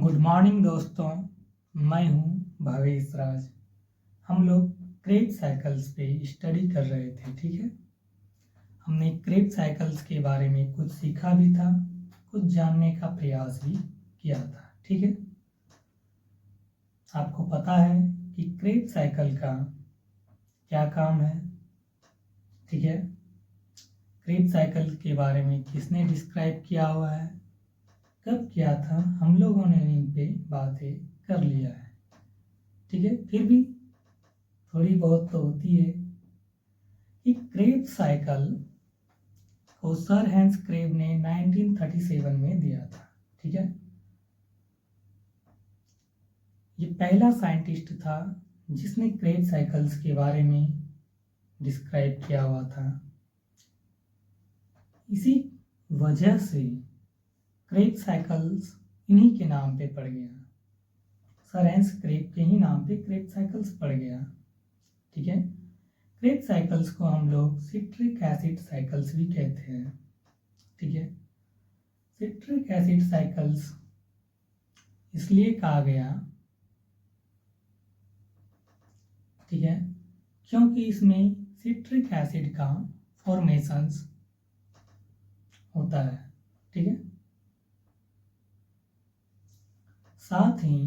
Good morning दोस्तों, मैं हूं भावेश राज। हम लोग क्रेब साइकिल्स पे स्टडी कर रहे थे। ठीक है, हमने क्रेब साइकिल्स के बारे में कुछ सीखा भी था, कुछ जानने का प्रयास भी किया था। ठीक है, आपको पता है कि क्रेब साइकिल का क्या काम है। ठीक है, क्रेब साइकिल के बारे में किसने डिस्क्राइब किया हुआ है, कब किया था, हम लोगों ने इन पे बातें कर लिया है। ठीक है, फिर भी थोड़ी बहुत तो होती है कि क्रेब साइकिल को सर हैंस क्रेब ने 1937 में दिया था। ठीक है, ये पहला साइंटिस्ट था जिसने क्रेब साइकिल्स के बारे में डिस्क्राइब किया हुआ था। इसी वजह से क्रेब साइकिल्स इन्हीं के नाम पे पड़ गया, सर हैंस क्रेब के ही नाम पे क्रेब साइकिल्स पड़ गया। ठीक है, क्रेब साइकिल्स को हम लोग सिट्रिक एसिड साइकिल्स भी कहते हैं। ठीक है, सिट्रिक एसिड साइकिल्स इसलिए कहा गया, ठीक है, क्योंकि इसमें सिट्रिक एसिड का फॉर्मेशंस होता है। ठीक है, साथ ही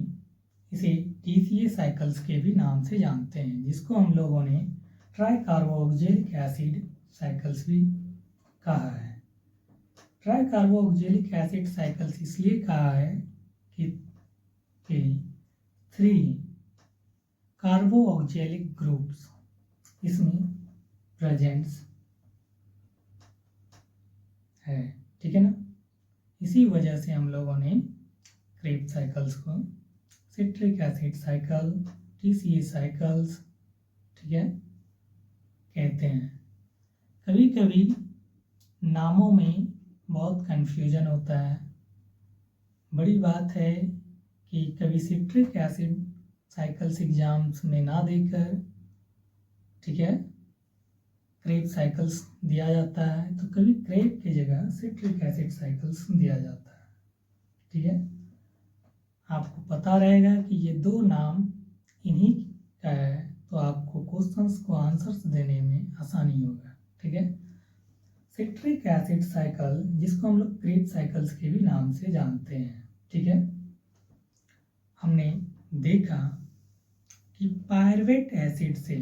इसे TCA साइकिल्स के भी नाम से जानते हैं, जिसको हम लोगों ने ट्राइकार्बोक्सिलिक एसिड साइकिल्स भी कहा है। ट्राइकार्बोक्सिलिक एसिड साइकिल्स इसलिए कहा है कि 3 कार्बोक्सिलिक ग्रुप्स इसमें प्रेजेंट्स है। ठीक है ना, इसी वजह से हम लोगों ने क्रेब साइकिल्स को citric acid cycle, TCA cycles, ठीक है, कहते हैं। कभी कभी नामों में बहुत कंफ्यूजन होता है। बड़ी बात है कि कभी सिट्रिक एसिड साइकिल्स एग्जाम्स में ना देकर, ठीक है, क्रेब साइकिल्स दिया जाता है, तो कभी क्रेब की जगह सिट्रिक एसिड साइकिल्स दिया जाता है। ठीक है, आपको पता रहेगा कि ये दो नाम इन्हीं का है, तो आपको क्वेश्चंस को आंसर्स देने में आसानी होगा। ठीक है, सिट्रिक एसिड साइकिल जिसको हम लोग क्रेब साइकिल्स के भी नाम से जानते हैं। ठीक है, हमने देखा कि पायरुवेट एसिड से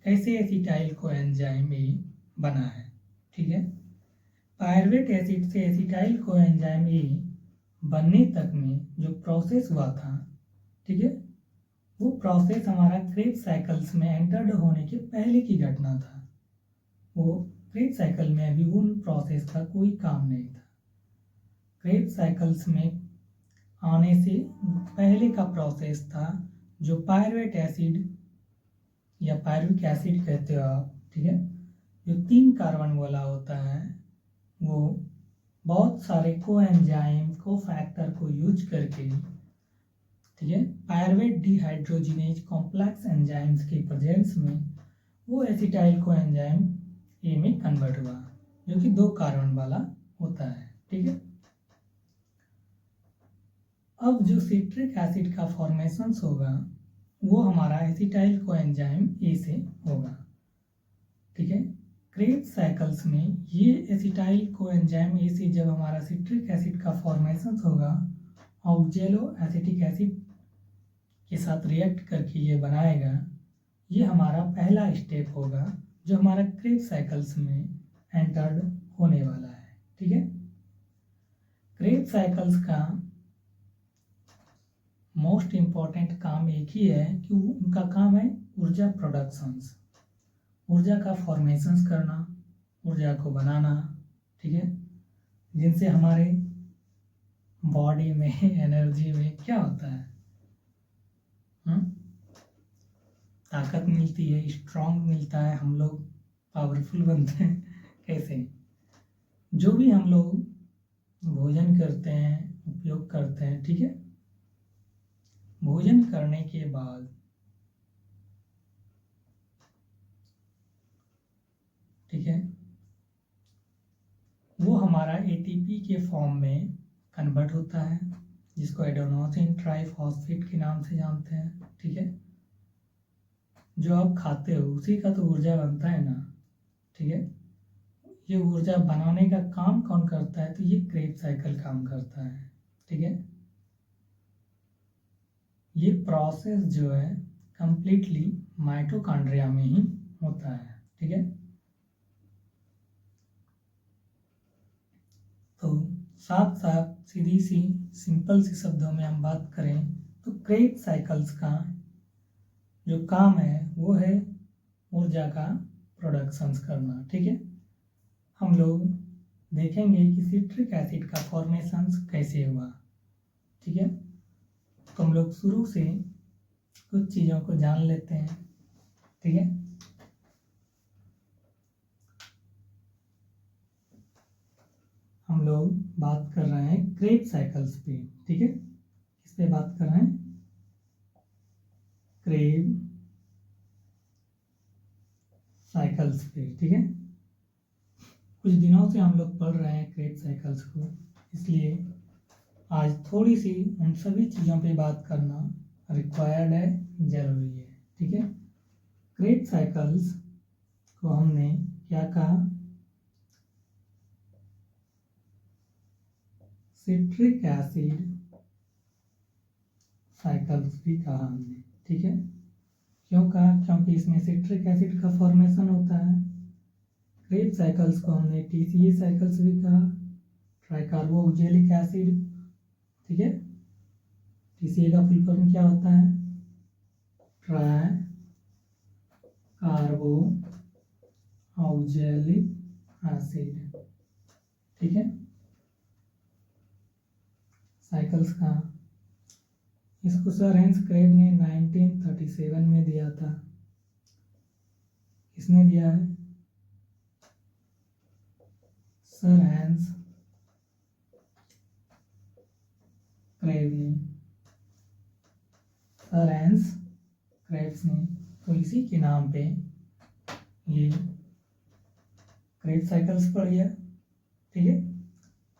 कैसे एसिटाइल कोएंजाइम बना है। ठीक है, पायरुवेट एसिड से एसिटाइल कोएंजाइम बनने तक में जो प्रोसेस हुआ था, ठीक है, वो प्रोसेस हमारा क्रेब साइकिल्स में एंटर्ड होने के पहले की घटना था। वो क्रेब साइकिल में अभी उन प्रोसेस का कोई काम नहीं था। क्रेब साइकिल्स में आने से पहले का प्रोसेस था जो पायरुवेट एसिड या पायरुविक एसिड कहते हो आप। ठीक है, जो 3 कार्बन वाला होता है, वो बहुत सारे कोएंजाइम को फैक्टर को यूज करके, ठीक है, पायरुवेट डिहाइड्रोजिनेज कॉम्प्लेक्स एंजाइम्स के प्रेजेंस में वो एसिटाइल कोएंजाइम ए में कन्वर्ट हुआ, जो कि 2 कार्बन वाला होता है। ठीक है, अब जो सिट्रिक एसिड का फॉर्मेशन होगा वो हमारा एसिटाइल कोएंजाइम ए से होगा। ठीक है, क्रेब साइकिल्स में ये एसिटाइल कोएंजाइम ए से जब हमारा सिट्रिक एसिड का फॉर्मेशन होगा, ऑक्जेलो एसिटिक एसिड के साथ रिएक्ट करके ये बनाएगा, ये हमारा पहला स्टेप होगा जो हमारा क्रेब साइकिल्स में एंटर्ड होने वाला है। ठीक है, क्रेब साइकिल्स का मोस्ट इम्पॉर्टेंट काम एक ही है कि उनका काम है ऊर्जा प्रोडक्शंस, ऊर्जा का फॉर्मेशंस करना, ऊर्जा को बनाना। ठीक है, जिनसे हमारे बॉडी में एनर्जी में क्या होता है, ताकत मिलती है, स्ट्रॉन्ग मिलता है, हम लोग पावरफुल बनते हैं। कैसे, जो भी हम लोग भोजन करते हैं, उपयोग करते हैं, ठीक है, भोजन करने के बाद, ठीक है, वो हमारा ATP के फॉर्म में कन्वर्ट होता है। जिसको एडेनोसिन ट्राइफॉस्फेट के नाम से जानते हैं, ठीक है। जो आप खाते हो उसी का तो ऊर्जा बनता है ना, ठीक है। ये ऊर्जा बनाने का काम कौन करता है, तो ये क्रेब्स साइकिल काम करता है, ठीक है। ये प्रोसेस जो है कंप्लीटली माइटोकॉन्ड्रिया में ही होता है, ठीक है। तो साफ साफ सीधी सी सिंपल सी शब्दों में हम बात करें तो क्रेब्स साइकिल्स का जो काम है वो है ऊर्जा का प्रोडक्शंस करना, ठीक है। हम लोग देखेंगे कि सिट्रिक एसिड का फॉर्मेशंस कैसे हुआ, ठीक है। तो हम लोग शुरू से कुछ चीज़ों को जान लेते हैं, ठीक है। हम लोग बात कर रहे हैं क्रेब्स साइकिल्स पे, ठीक है। इस पे बात कर रहे हैं क्रेब साइकिल्स पे, ठीक है। कुछ दिनों से हम लोग पढ़ रहे हैं क्रेब साइकिल्स को, इसलिए आज थोड़ी सी उन सभी चीज़ों पे बात करना रिक्वायर्ड है, ज़रूरी है, ठीक है। क्रेब साइकिल्स को हमने क्या कहा, सिट्रिक एसिड साइकिल्स भी कहा हमने, ठीक है। क्यों कहा, क्योंकि इसमें सिट्रिक एसिड का फॉर्मेशन होता है। क्रेब साइकिल्स को हमने टीसीए साइकिल्स भी कहा, ट्राइकार्बोक्जिलिक एसिड, ठीक है। टीसीए का फुल फॉर्म क्या होता है, ट्राई कार्बोक्जिलिक एसिड, ठीक है। साइकिल्स का इसको सर हैंस क्रेब ने 1937 में दिया था। किसने दिया है, सर हैंस क्रेब ने, सर हैंस क्रेब्स ने। तो इसी के नाम पे ये क्रेब साइकिल्स पड़ गया, ठीक है।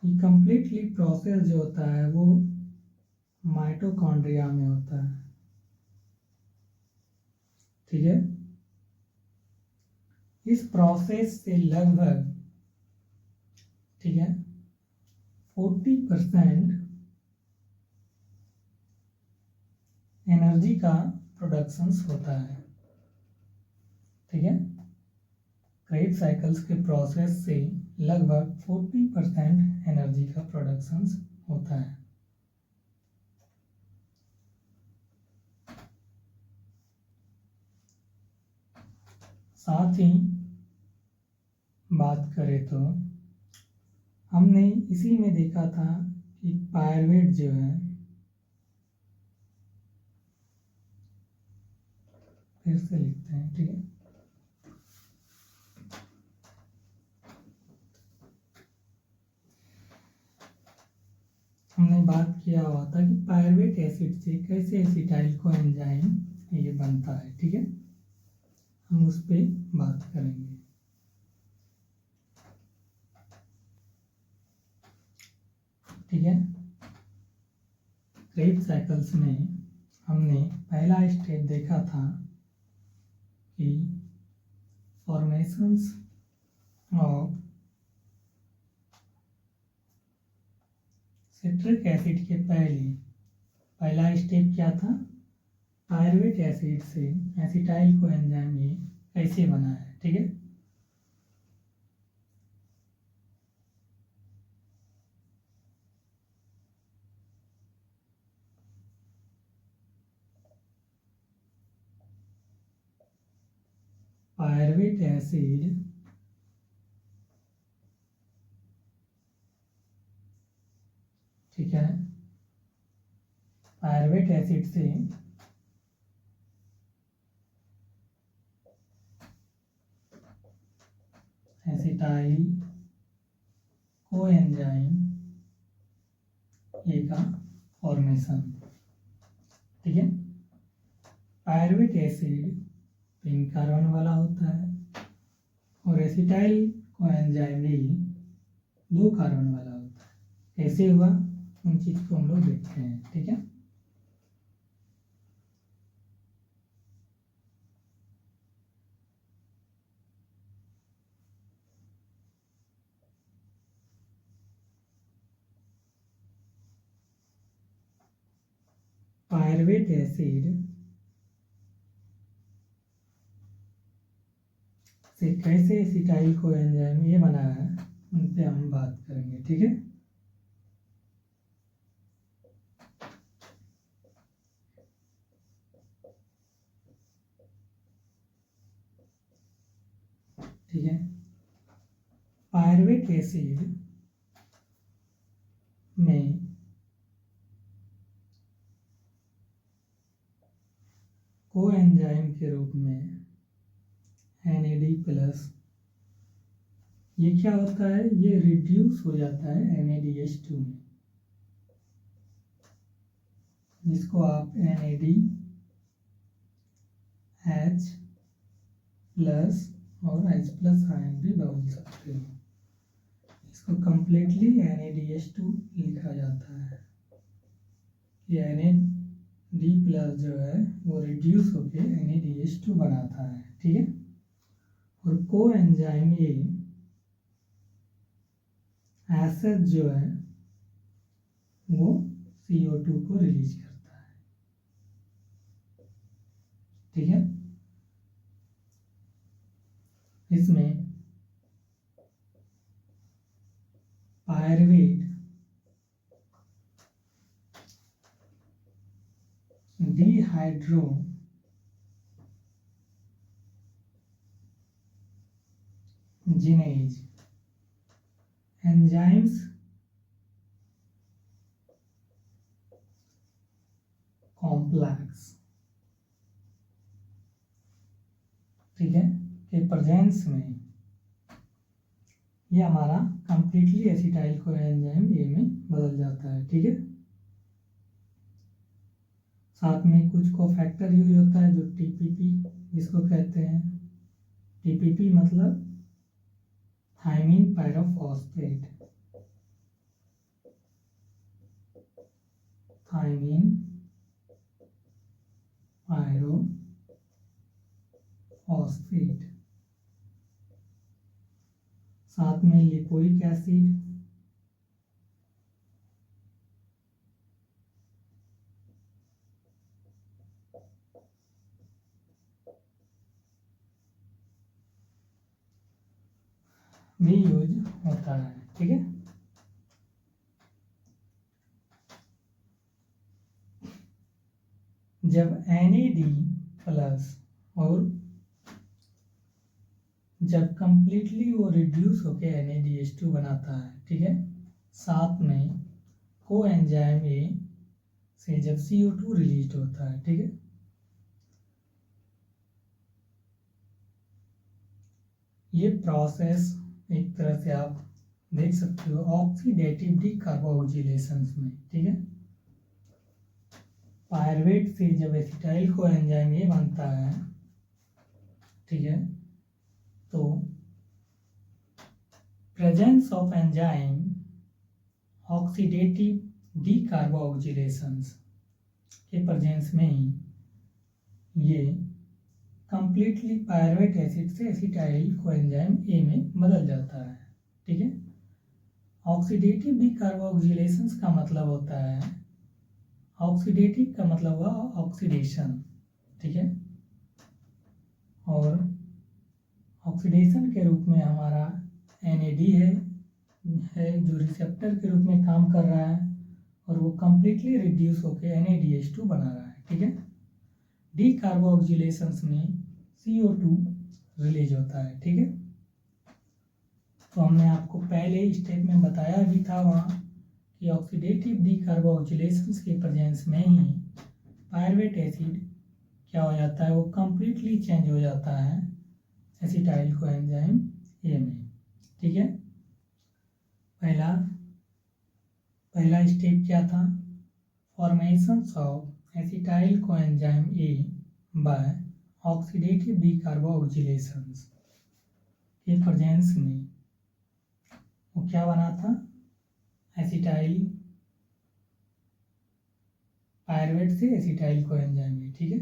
ये कंप्लीटली प्रोसेस जो होता है वो माइटोकॉन्ड्रिया में होता है, ठीक है। इस प्रोसेस से लगभग, ठीक है, 40% एनर्जी का प्रोडक्शंस होता है, ठीक है। क्रेब साइकिल्स के प्रोसेस से लगभग 40% एनर्जी का प्रोडक्शंस होता है। साथ ही बात करें तो हमने इसी में देखा था कि पायरुवेट जो है, फिर से लिखते हैं, ठीक है। हमने बात किया हुआ था कि पायरुवेट एसिड से कैसे एसिटाइल को एंजाइम ये बनता है, ठीक है। हम उस पर बात करेंगे, ठीक है। क्रेब साइकिल्स में हमने पहला स्टेप देखा था कि फॉर्मेशंस ऑफ सिट्रिक एसिड के पहला स्टेप क्या था, पायरुवेट एसिड से एसिटाइल को एंजाइम ये कैसे बना है, ठीक है। पायरुवेट एसिड ठीक है, पायरुवेट एसिड से एसिटाइल को एंजाइम ए का फॉर्मेशन, ठीक है। पायरुवेट एसिड 3 कार्बन वाला होता है और एसिटाइल को एंजाइम भी 2 कार्बन वाला होता है। कैसे हुआ, उन चीज़ को हम लोग देखते हैं, ठीक है। पायरुवेट एसिड से कैसे एसिटाइल को एंजाइम ये बना है, उन पे हम बात करेंगे, ठीक है। ठीक है, पायरुवेट एसिड में को एंजाइम के रूप में NAD+, ये क्या होता है, ये रिड्यूस हो जाता है NADH2 में, जिसको आप NADH+ और H+ आयन भी बोल सकते हो। इसको कंप्लीटली NADH2 लिखा जाता है। ये NAD+ जो है वो रिड्यूस होके NADH2 बनाता है, ठीक है। और को एंजाइम ये एसिड जो है वो CO2 को रिलीज करता है, ठीक है। इसमें पायरुवेट डिहाइड्रोजिनेज एंजाइम्स कॉम्प्लेक्स, ठीक है, के प्रेजेंस में ये हमारा कंप्लीटली एसिटाइल को एंजाइम ए में बदल जाता है, ठीक है। साथ में कुछ को फैक्टर यूज होता है जो TPP जिसको कहते हैं। TPP मतलब थायमीन पायरोफॉस्फेट, थायमीन पायरोफॉस्फेट। साथ में लिपोइक एसिड, भी यूज होता है, ठीक है। जब NAD+ और जब कंप्लीटली वो रिड्यूस होके NADH2 बनाता है, ठीक है, साथ में को एंजाइम ए से जब CO2 रिलीज होता है, ठीक है, ये प्रोसेस एक तरह से आप देख सकते हो ऑक्सीडेटिव डीकार्बोक्सिलेशन में, ठीक है। पायरुवेट से जब एसिटाइल को एंजाइम ए बनता है, ठीक है, तो presence of enzyme oxidative decarboxylation के प्रेजेंस में ही ये कंप्लीटली पायरुवेट एसिड से एसिटाइल को एंजाइम ए में बदल जाता है, ठीक है। ऑक्सीडेटिव डीकार्बोक्सिलेशन का मतलब होता है, ऑक्सीडेटिव का मतलब हुआ ऑक्सीडेशन, ठीक है, और ऑक्सीडेशन के रूप में हमारा NAD है जो रिसेप्टर के रूप में काम कर रहा है और वो कंप्लीटली रिड्यूस होकर NADH2 बना रहा है, ठीक है। डीकार्बोक्सिलेशन में CO2 रिलीज होता है, ठीक है। तो हमने आपको पहले स्टेप में बताया भी था वहाँ कि ऑक्सीडेटिव डीकार्बोक्सिलेशन के प्रेजेंस में ही पायरुवेट एसिड क्या हो जाता है, वो कंप्लीटली चेंज हो जाता है एसिटाइल को एंजाइम ए में, ठीक है। पहला स्टेप क्या था, formation of acetyl coenzyme A by oxidative decarboxylation के प्रेजेंस में वो क्या बना था, एसिटाइल पायरुवेट से एसिटाइल कोएंजाइम है, ठीक है।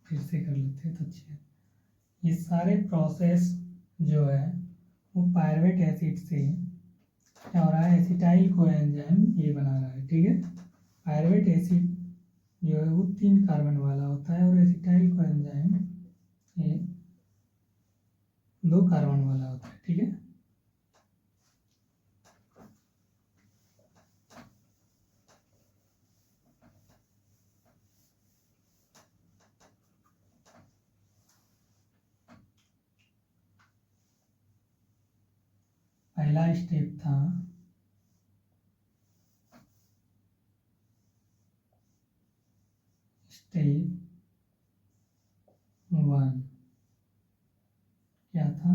फिर से कर लेते हैं तो अच्छी है। ये सारे प्रोसेस जो है वो पायरुवेट एसिड से क्या हो रहा है, एसिटाइल कोएंजाइम ये बना रहा है, ठीक है। पायरुवेट एसिड जो है वो 3 कार्बन वाला होता है और एसिटाइल कोएंजाइम ये 2 कार्बन वाला होता है, ठीक है। पहला स्टेप था स्टेप 1, क्या था,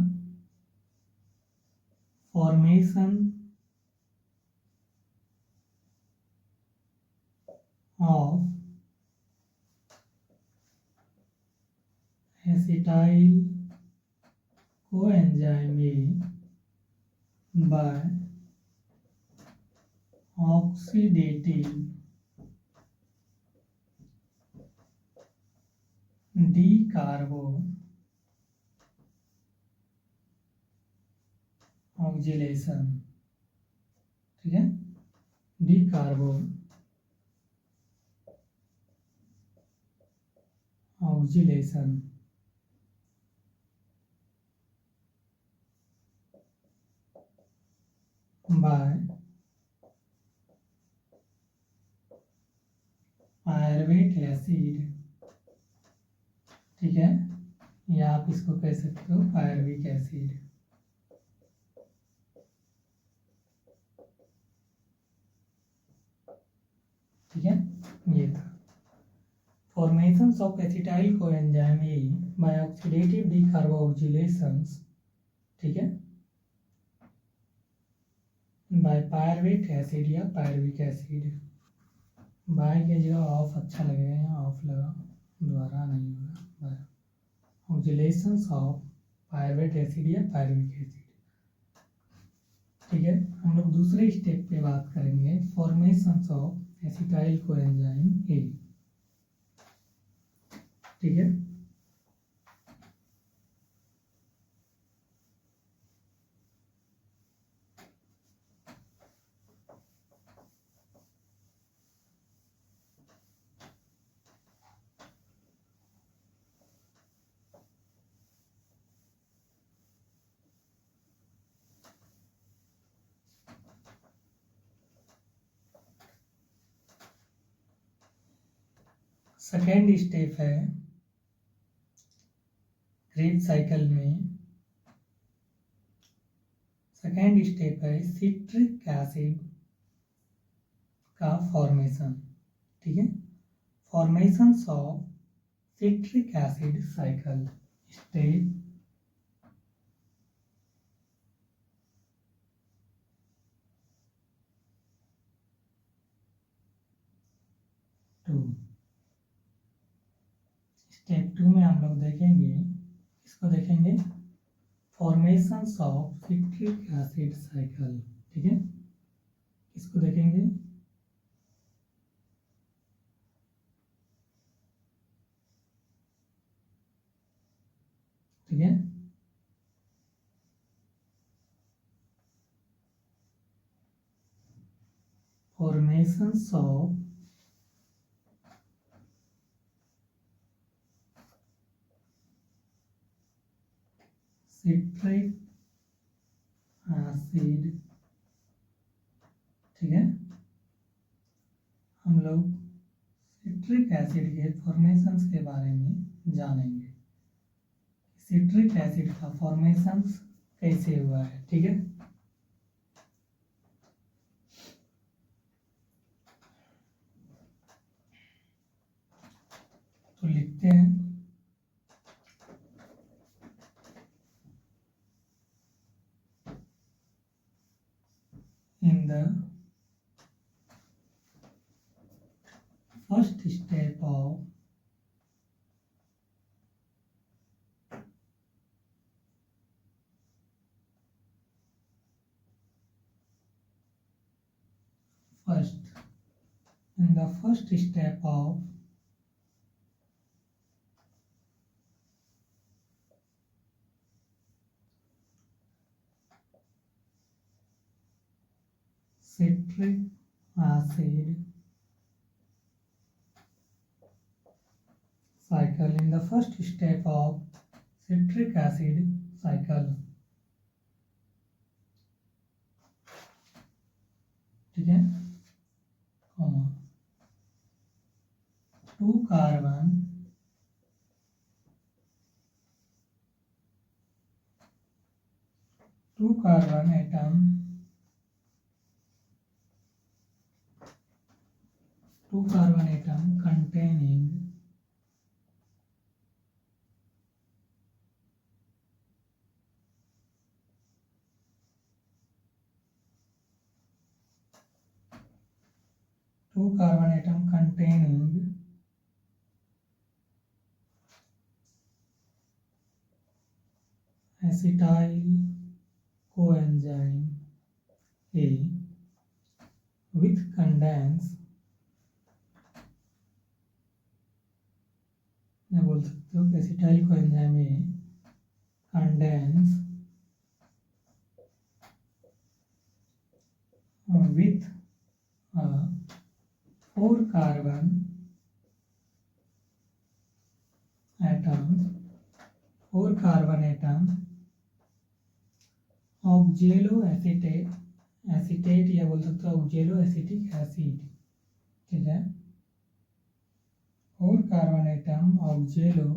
formation of acetyl coenzyme A by oxidative decarboxylation, ठीक है, decarboxylation by पायरुवेट एसिड, ठीक है, या आप इसको कह सकते हो पायरुविक एसिड, ठीक है। ये था formation of acetyl coenzyme A by oxidative decarboxylations, ठीक है, बाय पायरुवेट एसिड या पायरुविक एसिड। बाय के जगह ऑफ अच्छा लगेगा, यहाँ ऑफ लगा, दोबारा नहीं होगा, बाय ऑक्सीलेशंस ऑफ पायरुवेट एसिड या पायरुविक एसिड, ठीक है। हम लोग दूसरे स्टेप पे बात करेंगे, फॉर्मेशन ऑफ एसिटाइल कोएंजाइम ए, ठीक है। सेकेंड स्टेप है क्रेब्स साइकिल में, सेकेंड स्टेप है सिट्रिक एसिड का फॉर्मेशन, ठीक है, formation of citric acid cycle, step 2। Step 2 में हम लोग देखेंगे, इसको देखेंगे formation of citric acid cycle, ठीक है, इसको देखेंगे, ठीक है। फॉर्मेशन ऑफ सिट्रिक एसिड, ठीक है, हम लोग सिट्रिक एसिड के फॉर्मेशंस के बारे में जानेंगे, सिट्रिक एसिड का फॉर्मेशंस कैसे हुआ है, ठीक है। तो लिखते हैं, इन the first step of first in the first step of citric acid cycle, in the first step of citric acid cycle, ठीक है, comma 2 carbon atom, 2 carbon atom containing acetyl coenzyme A with condense, मैं बोल सकते हो acetyl coenzyme A condense with a 4 carbon atom ऑक्जेलो acetate या बोल सकते हो ऑक्जेलो एसिटिक एसिड, ठीक है, 4 कार्बन एटम ऑक्जेलो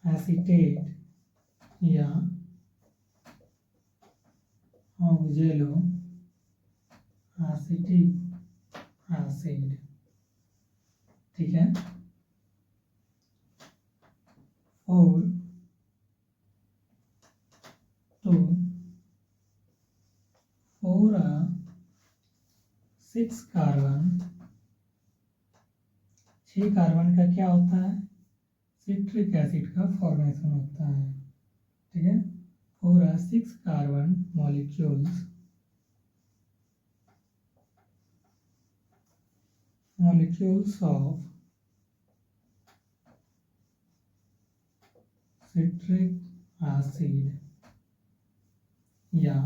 एसिटेट या ऑक्जेलो एसिटिक एसिड, ठीक है, और 6 कार्बन, 6 कार्बन का क्या होता है, सिट्रिक एसिड का फॉर्मेशन होता है, ठीक है, 6 carbon molecules of citric acid या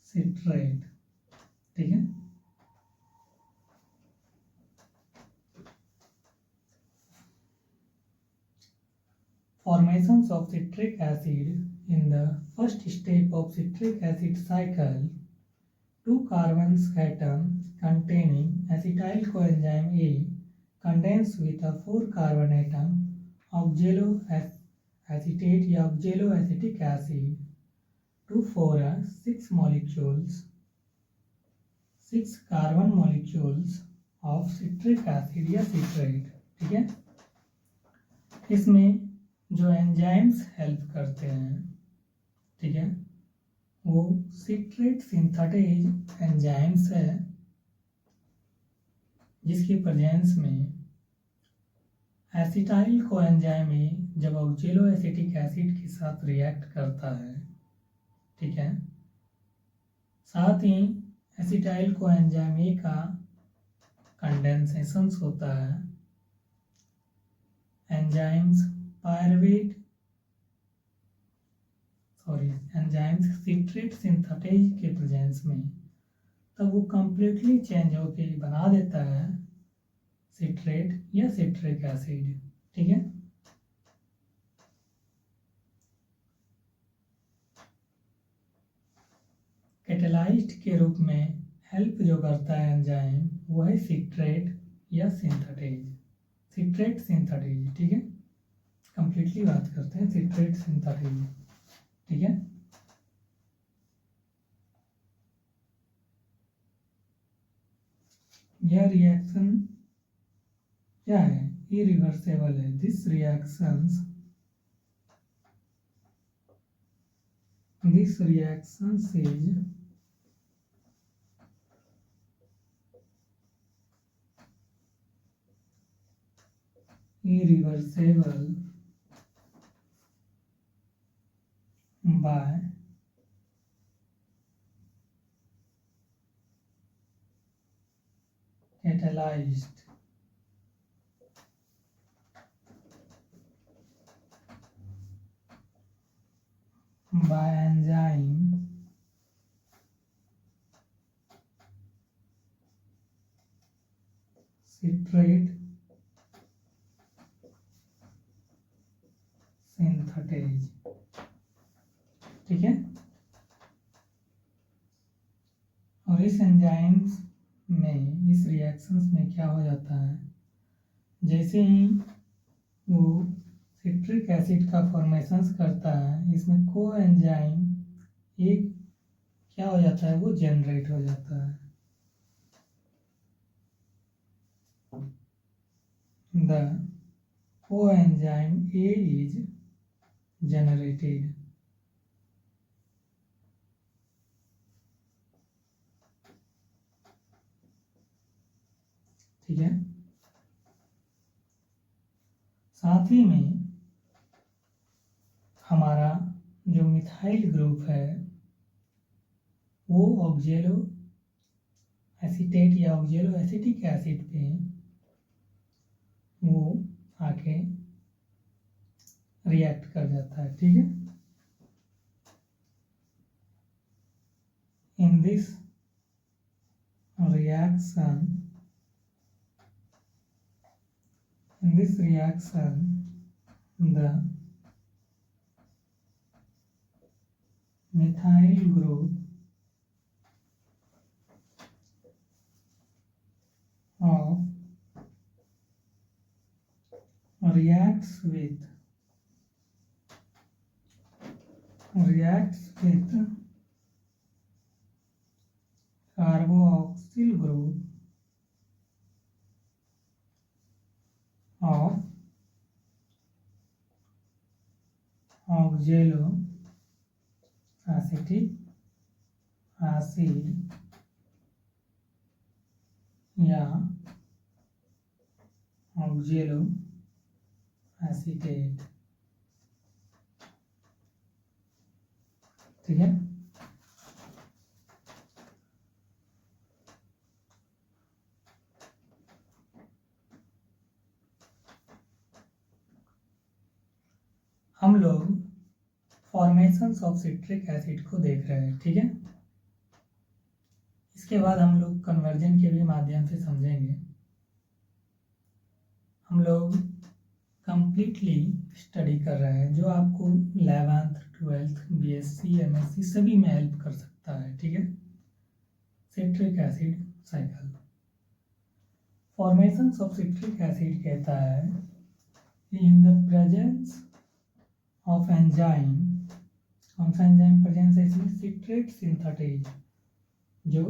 सिट्रेट, ठीक है, formations of citric acid in the first step of citric acid cycle, 2 carbon atom containing acetyl coenzyme A condense with a 4 carbon atom ऑक्जेलो acetate या oxaloacetic acid to form 6 carbon molecules of citric acid या citrate, ठीक है, इसमें जो enzymes help करते हैं, ठीक है, वो सिट्रेट सिंथेटेज एंजाइम्स है जिसकी प्रेजेंस में एसिटाइल कोएंजाइम जब ऑक्जेलो एसिटिक एसिड के साथ रिएक्ट करता है, ठीक है, साथ ही एसिटाइल कोएंजाइम ए का कंडेंसेशन होता है, एंजाइम्स सिट्रेट सिंथेटेज के प्रेजेंस में, तब वो कंप्लीटली चेंज होके बना देता है सिट्रेट या सिट्रिक एसिड, ठीक है, कैटेलाइस्ट के रूप में हेल्प जो करता है एंजाइम वो है सिट्रेट या सिट्रेट सिंथेटेज, ठीक है, कंप्लीटली बात करते हैं सिट्रेट सिंथेटेज, ठीक है, यह रिएक्शन क्या है, इरिवर्सेबल है, this reactions is irreversible catalyzed by enzyme citrate synthetase। ठीक है, और इस एंजाइम्स में, इस रिएक्शंस में क्या हो जाता है, जैसे ही वो सिट्रिक एसिड का फॉर्मेशंस करता है, इसमें को एंजाइम एक क्या हो जाता है, वो जनरेट हो जाता है। The coenzyme A is generated। ठीक है, साथ ही में हमारा जो मिथाइल ग्रुप है वो ऑक्जेलो एसीटेट या ऑक्जेलो एसिटिक एसिड पे वो आके रिएक्ट कर जाता है। ठीक है, in this reaction the methyl group of reacts with carboxyl group of oxalo acetic acid या ऑक्जेलो एसीटेट। ठीक है, हम लोग फॉर्मेशंस ऑफ सिट्रिक एसिड को देख रहे हैं। ठीक है, इसके बाद हम लोग कन्वर्जन के भी माध्यम से समझेंगे। हम लोग कंप्लीटली स्टडी कर रहे हैं जो आपको 11th 12th बीएससी एमएससी सभी में हेल्प कर सकता है। ठीक है, citric acid cycle. Formations of citric acid कहता है in the presence of enzyme, कौन सा एंजाइम प्रेजेंस है इसमें, सिट्रेट सिंथेटेज, जो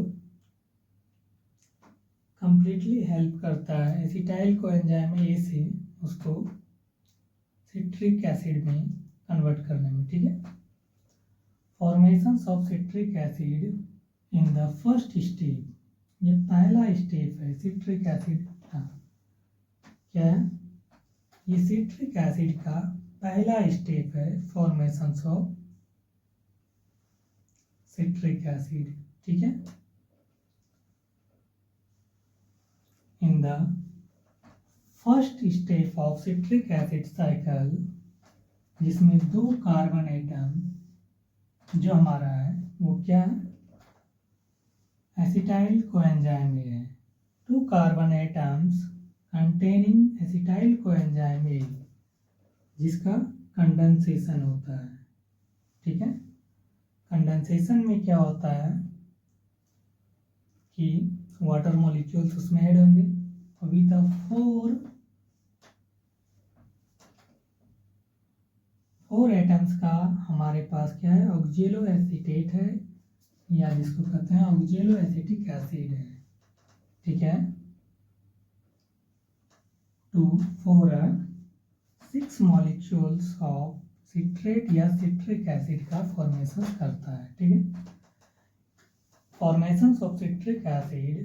कंप्लीटली हेल्प करता है एसिटाइल को एंजाइम ए से उसको सिट्रिक एसिड में कन्वर्ट करने में। ठीक है, formations of citric acid in the first step, ये पहला स्टेप है सिट्रिक एसिड का। क्या है ये, सिट्रिक एसिड का पहला स्टेप है फॉर्मेशंस ऑफ सिट्रिक एसिड। ठीक है, इन the first step of citric acid cycle, जिसमें 2 कार्बन एटम जो हमारा है वो क्या है, एसिटाइल कोएंजाइम ए है। 2 carbon atoms containing acetyl coenzyme ए, जिसका कंडेंसेशन होता है। ठीक है, कंडेंसेशन में क्या होता है कि वाटर मॉलिक्यूल्स उसमें ऐड होंगे, अभी तक 4 एटम्स का हमारे पास क्या है, ऑक्जेलो एसीटेट है, या जिसको कहते हैं ऑक्जेलो एसिटिक एसिड है। ठीक है, 2 4 6 मॉलिक्यूल्स ऑफ सिट्रेट या सिट्रिक एसिड का फॉर्मेशन करता है। ठीक है, formations of citric acid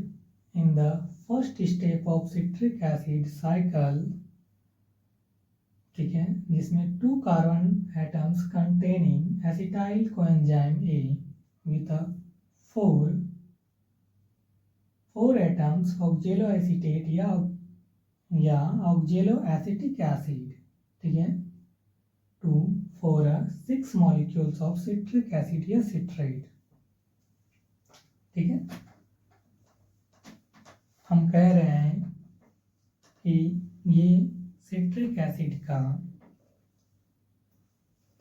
in the first step of citric acid cycle. ठीक है, जिसमें 2 carbon atoms containing acetyl coenzyme A with 4 4 atoms oxaloacetate या ऑक्जेलो एसिटिक एसिड, ठीक है, to for 6 molecules of citric acid या citrate, ठीक है। हम कह रहे हैं कि ये सिट्रिक एसिड का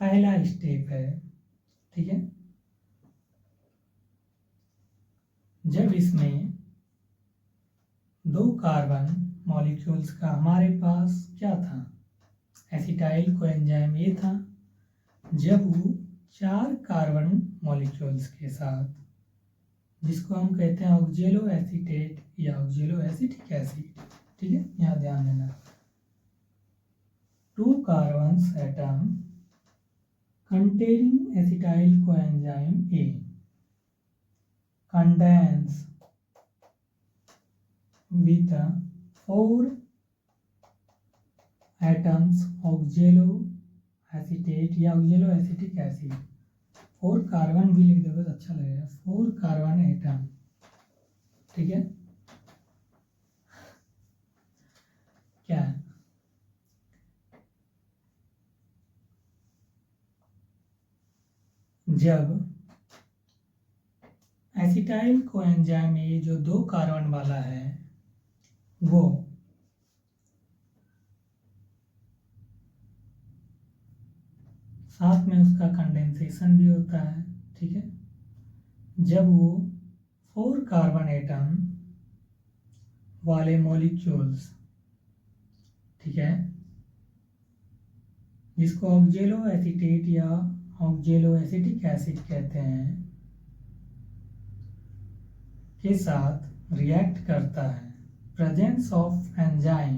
पहला स्टेप है, ठीक है। जब इसमें 2 कार्बन मॉलिक्यूल्स का हमारे पास क्या था, एसिटाइल कोएंजाइम ए था, जब वो 4 कार्बन मॉलिक्यूल्स के साथ, जिसको हम कहते हैं ऑक्जेलो एसीटेट या ऑक्जेलो एसिटिक एसिड, ठीक है, यहाँ ध्यान देना, 2 carbons atom containing acetyl coenzyme A contains with 4 atoms ऑक्जेलो acetate या ऑक्जेलो एसिटिक एसिड, 4 कार्बन भी लिख दोगे तो अच्छा लगेगा, 4 कार्बन एटम, ठीक है। क्या है, जब एसिटाइल कोएंजाइम में जो 2 कार्बन वाला है वो साथ में उसका कंडेंसेशन भी होता है, ठीक है, जब वो 4 कार्बन एटम वाले मॉलिक्यूल्स, ठीक है, जिसको ऑक्जेलो एसीटेट या ऑक्जेलो एसिटिक एसिड कहते हैं, के साथ रिएक्ट करता है, प्रेजेंस ऑफ एंजाइम,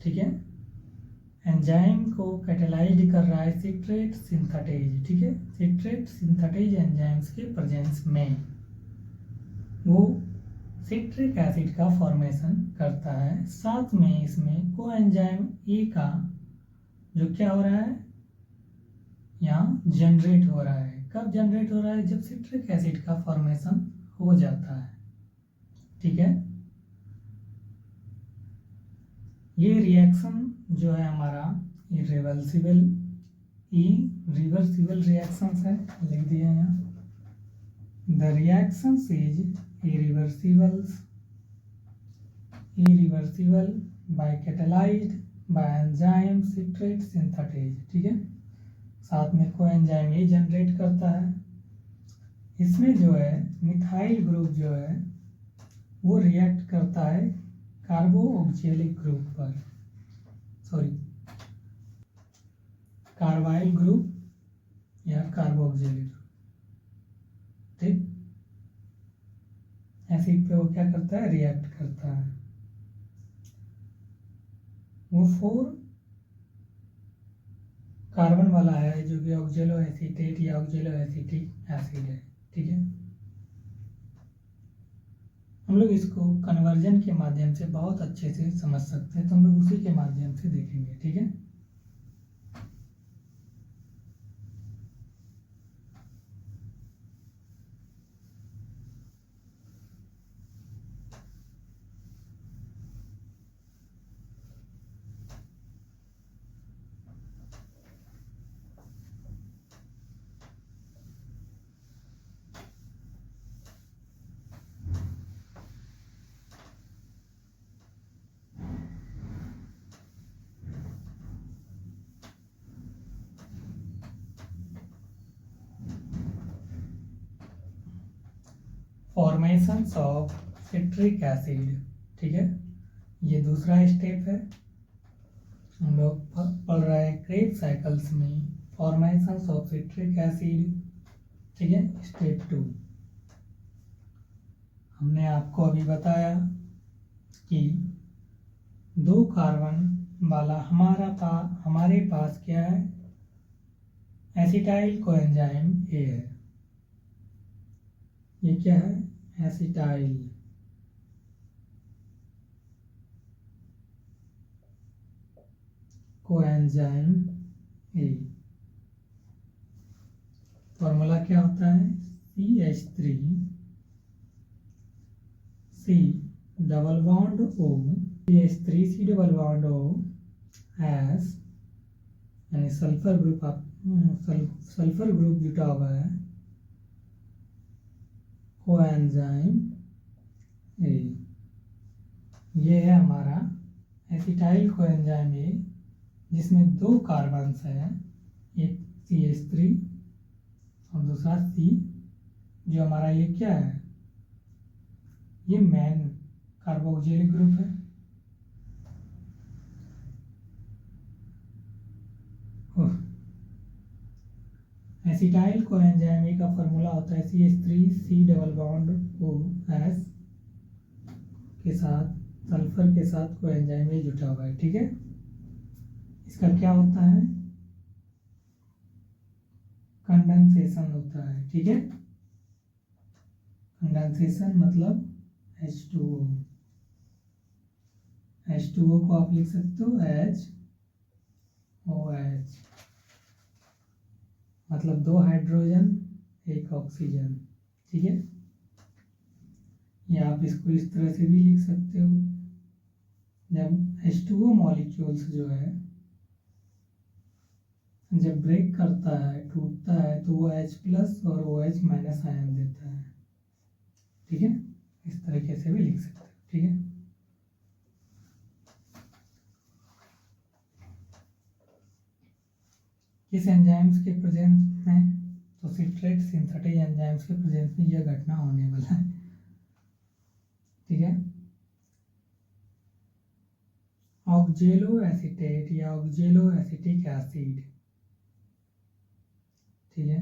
ठीक है, एंजाइम को कैटेलाइज कर रहा है सिट्रेट सिंथेटेज, ठीक है, सिट्रेट सिंथेटेज एंजाइम्स के प्रेजेंस में वो सिट्रिक एसिड का फॉर्मेशन करता है, साथ में इसमें कोएंजाइम ए का जो क्या हो रहा है, यहाँ जनरेट हो रहा है। कब जनरेट हो रहा है, जब सिट्रिक एसिड का फॉर्मेशन हो जाता है, ठीक है। ये रिएक्शन जो है हमारा इरिवर्सिबल रिएक्शंस है, लिख दिया यहाँ, the reactions is irreversible by catalyzed by enzyme citrate synthetase, ठीक है, साथ में कोएंजाइम ये जनरेट करता है। इसमें जो है मिथाइल ग्रुप जो है वो रिएक्ट करता है कार्बोक्सिलिक ग्रुप पर, सॉरी कार्बाइल ग्रुप या कार्बोक्सिलिक ग्रुप, ठीक, एसिड पे वो क्या करता है, रिएक्ट करता है। वो 4 कार्बन वाला है जो कि ऑक्जेलो एसीटेट या ऑक्जेलो एसिटिक एसिड है, ठीक है। हम लोग इसको कन्वर्जन के माध्यम से बहुत अच्छे से समझ सकते हैं, तो हम लोग उसी के माध्यम से देखेंगे, ठीक है। फॉर्मेशन ऑफ सिट्रिक एसिड, ठीक है, ये दूसरा स्टेप है। हम लोग पढ़ रहे हैं क्रेब्स साइकिल्स में फॉर्मेशन ऑफ सिट्रिक एसिड, ठीक है, स्टेप 2। हमने आपको अभी बताया कि 2 कार्बन वाला हमारे पास क्या है, एसिटाइल कोएंजाइम ए है, ये क्या है, एसिटाइल कोएंजाइम ए, फॉर्मूला क्या होता है, CH3 C double bond O, CH3C double bond O has, यानी सल्फर ग्रुप जुटा हुआ है कोएंजाइम ए। ये है हमारा एसिटाइल कोएंजाइम ए, जिसमें 2 कार्बन्स है, एक CH3 और दूसरा C, जो हमारा ये क्या है, ये मेन कार्बोक्सिलिक ग्रुप है। एसिटाइल कोएंजाइम ए का फॉर्मूला होता है CH3C डबल बॉन्ड OS के साथ सल्फर के साथ कोएंजाइम ए जुटा हुआ है। ठीक है, इसका क्या होता है, कंडेंसेशन होता है। ठीक है, कंडेंसेशन मतलब H2O। H2O को आप लिख सकते हो HOH, मतलब 2 हाइड्रोजन 1 ऑक्सीजन। ठीक है, या आप इसको इस तरह से भी लिख सकते हो, जब H2O मॉलिक्यूल्स जो है जब ब्रेक करता है, टूटता है, तो वो H+ और OH- आयन देता है। ठीक है, इस तरीके से भी लिख सकते हो। ठीक है, किस एंजाइम्स के प्रेजेंस में, तो सिट्रेट सिंथेटिक एंजाइम्स के प्रेजेंस में यह घटना होने वाला है। ठीक है, ऑक्जेलो एसीटेट या ऑक्जेलो एसिटिक एसिड। ठीक है,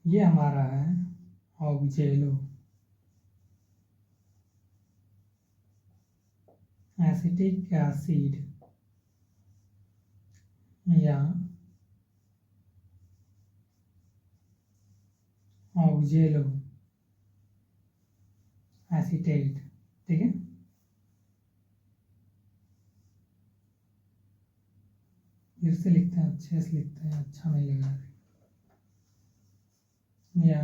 ये हमारा है ऑक्जेलो एसिटिक एसिड या ऑक्जेलो एसीटेट। ठीक है, फिर से लिखते हैं, अच्छे से लिखते हैं, अच्छा नहीं लगा, या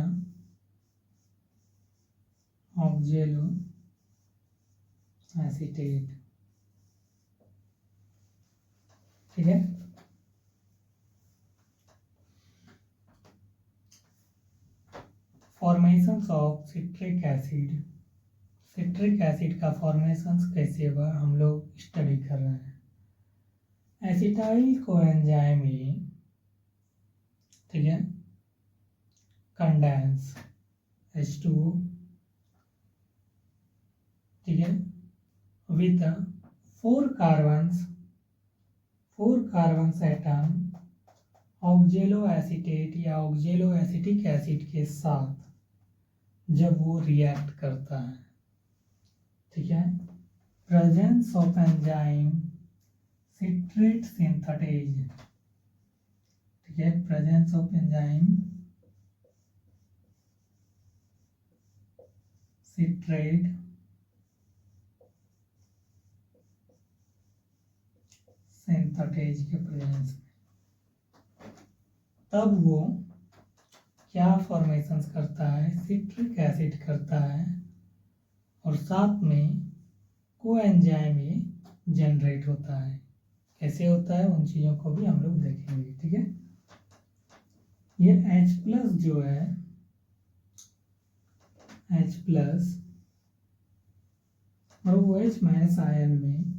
ऑक्जेलो एसीटेट। ठीक है, formations of citric acid. Citric acid का फॉर्मेशंस कैसे हुआ हम लोग स्टडी कर रहे हैं। एसिटाइल कोएंजाइम ए, ठीक है, कंडेंस H2O, ठीक है, विथ 4 कार्बन्स एटम ऑक्जेलो एसीटेट या ऑक्जेलो एसिटिक एसिड के साथ जब वो रिएक्ट करता है। ठीक है, presence of enzyme citrate synthetase. ठीक है, presence of enzyme citrate synthetase के प्रेजेंस में, तब वो क्या फॉर्मेशंस करता है, सिट्रिक एसिड करता है, और साथ में कोएंजाइम ए जनरेट होता है। कैसे होता है उन चीज़ों को भी हम लोग देखेंगे। ठीक है, ये H+ जो है, H+ और OH- आयन में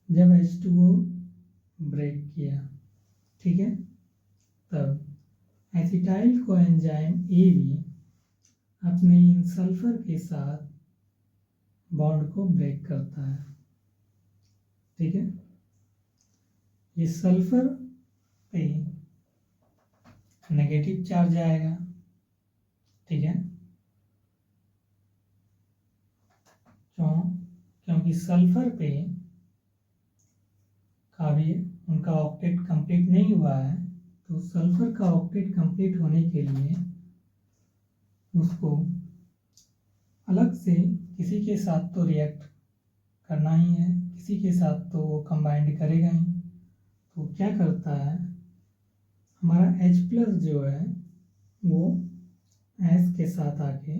जब H2O ब्रेक किया, ठीक है, तब एसिटाइल कोएंजाइम ए भी अपने इन सल्फर के साथ बॉन्ड को ब्रेक करता है। ठीक है, ये सल्फर पे नेगेटिव चार्ज आएगा। ठीक है, क्योंकि सल्फर पे का भी उनका ऑक्टेट कंप्लीट नहीं हुआ है, तो सल्फर का ऑक्टेट कंप्लीट होने के लिए उसको अलग से किसी के साथ तो रिएक्ट करना ही है, किसी के साथ तो वो कंबाइंड करेगा ही। तो क्या करता है, हमारा H+ जो है वो S के साथ आके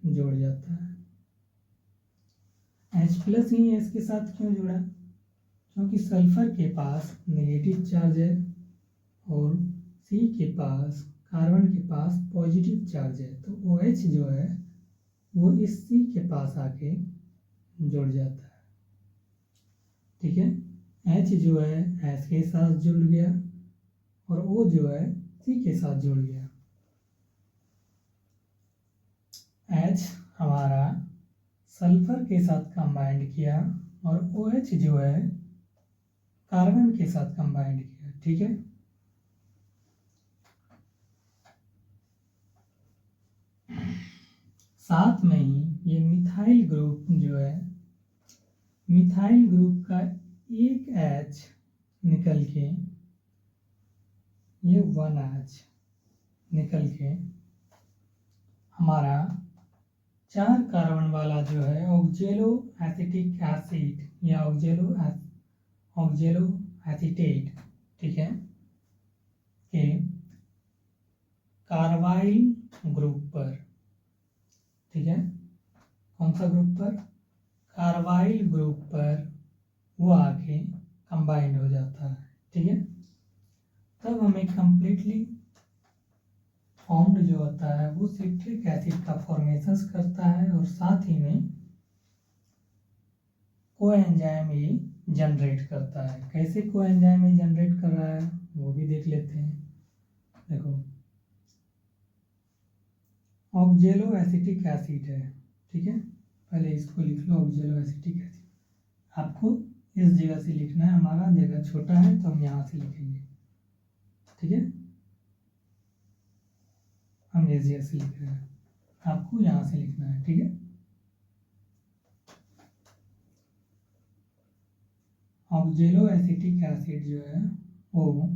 जुड़ जाता है। H+ ही S के साथ क्यों जुड़ा? क्योंकि सल्फर के पास नेगेटिव चार्ज है और C के पास, कार्बन के पास पॉजिटिव चार्ज है, तो OH जो है वो इस C के पास आके जुड़ जाता है। ठीक है, H जो है S के साथ जुड़ गया और O जो है C के साथ जुड़ गया। H हमारा सल्फर के साथ कंबाइंड किया और OH जो है कार्बन के साथ कंबाइंड किया। ठीक है, साथ में ही ये मिथाइल ग्रुप जो है, मिथाइल ग्रुप का एक H निकल के, ये 1H निकल के हमारा 4 कार्बन वाला जो है ऑक्जेलो एसिटिक एसिड या ऑक्जेलो एसीटेट, ठीक है, के कार्बाइल ग्रुप पर, ठीक है, कौन सा ग्रुप पर? कार्बाइल ग्रुप पर वो आके कंबाइंड हो जाता है। ठीक है, तब हमें कंप्लीटली फॉर्म्ड जो होता है वो सिट्रिक एसिड का फॉर्मेशन करता है और साथ ही में कोएंजाइम ये जनरेट करता है। कैसे कोएंजाइम ये जनरेट कर रहा है वो भी देख लेते हैं। देखो, ऑक्जेलो एसिटिक एसिड है, ठीक है, पहले इसको लिख लो, ऑक्जेलो एसिटिक एसिड। आपको इस जगह से लिखना है, हमारा जगह छोटा है तो हम यहाँ से लिखेंगे। ठीक है, हम इस जगह से लिख रहे हैं, आपको यहाँ से लिखना है। ठीक है, ऑक्जेलो एसिटिक एसिड जो है वो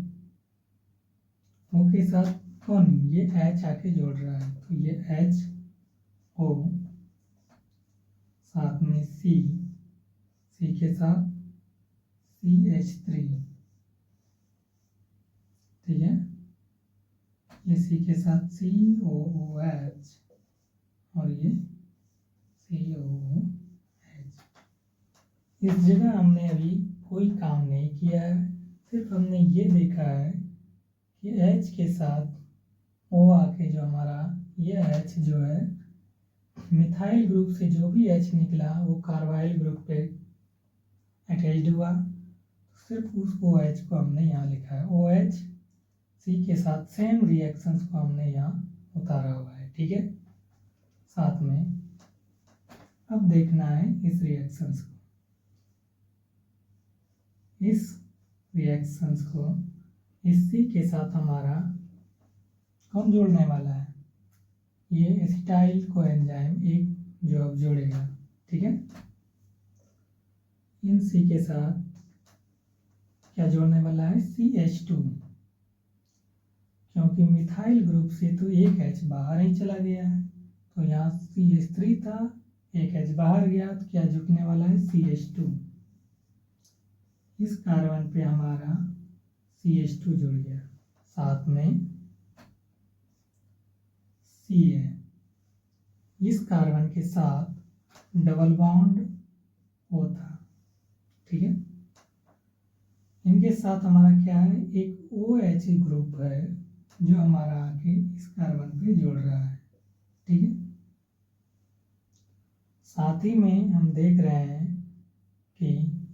के साथ कौन, ये H आके जोड़ रहा है, तो ये HO साथ में C के साथ CH3, ठीक है, ये C के साथ COOH और ये COOH। इस जगह हमने अभी कोई काम नहीं किया है, सिर्फ हमने ये देखा है कि H के साथ O आके जो हमारा ये H जो है मिथाइल ग्रुप से जो भी H निकला वो कार्बाइल ग्रुप पे अटैच्ड हुआ, सिर्फ उस OH को हमने यहाँ लिखा है। OH C के साथ सेम रिएक्शंस को हमने यहाँ उतारा हुआ है। ठीक है, साथ में अब देखना है इस रिएक्शंस को, इस रिएक्शंस को इस C के साथ हमारा कौन जोड़ने वाला है, ये एसिटाइल कोएंजाइम एक जो अब जोड़ेगा। ठीक है, इन C के साथ क्या जोड़ने वाला है, CH2, क्योंकि मिथाइल ग्रुप से तो एक H बाहर ही चला गया है, तो यहाँ CH3 था, एक H बाहर गया, तो क्या जुड़ने वाला है, CH2। इस कार्बन पे हमारा CH2 जुड़ गया, साथ में C है, इस कार्बन के साथ डबल बॉन्ड होता। ठीक है, इनके साथ हमारा क्या है, एक OH ग्रुप है जो हमारा आके इस कार्बन पे जोड़ रहा है। ठीक है, साथ ही में हम देख रहे हैं कि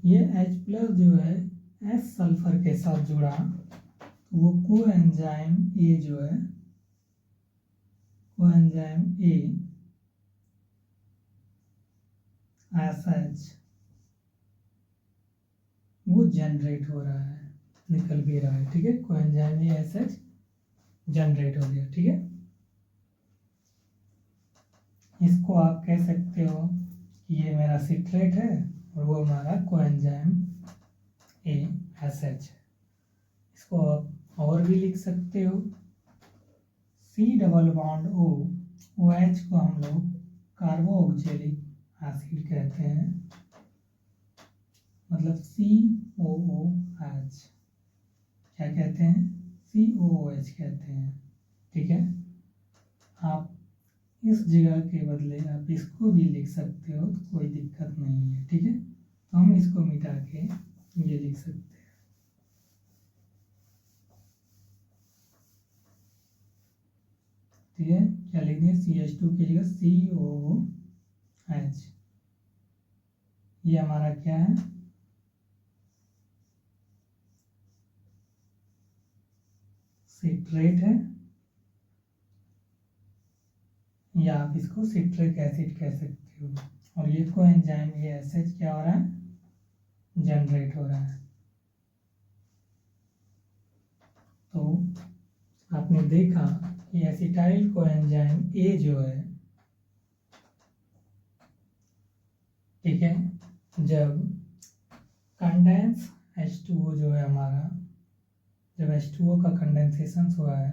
ये H+ जो है S सल्फर के साथ जुड़ा, वो कोएंजाइम A जो है, कोएंजाइम A SH वो जनरेट हो रहा है, निकल भी रहा है। ठीक है, कोएंजाइम A SH जनरेट हो गया। ठीक है, इसको आप कह सकते हो कि ये मेरा सिट्रेट है और वो हमारा कोएंजाइम A SH है। इसको आप और भी लिख सकते हो, C double bond O, OH को हम लोग कार्बोक्जिलिक एसिड कहते हैं, मतलब COOH। क्या कहते हैं, COOH कहते हैं। ठीक है, आप इस जगह के बदले आप इसको भी लिख सकते हो, तो कोई दिक्कत नहीं है। ठीक है, तो हम इसको मिटा के ये लिख सकते हैं। ठीक है, क्या लिख दें, CH2 की जगह COOH। ये हमारा क्या है, सिट्रेट है, या आप इसको सिट्रिक एसिड कह सकते हो। और ये कोएंजाइम ये एसिड क्या हो रहा है, जनरेट हो रहा है। तो आपने देखा कि एसिटाइल कोएंजाइम ए जो है, ठीक है, जब कंडेंस H2O जो है हमारा, जब H2O का कंडेंसेशन हुआ है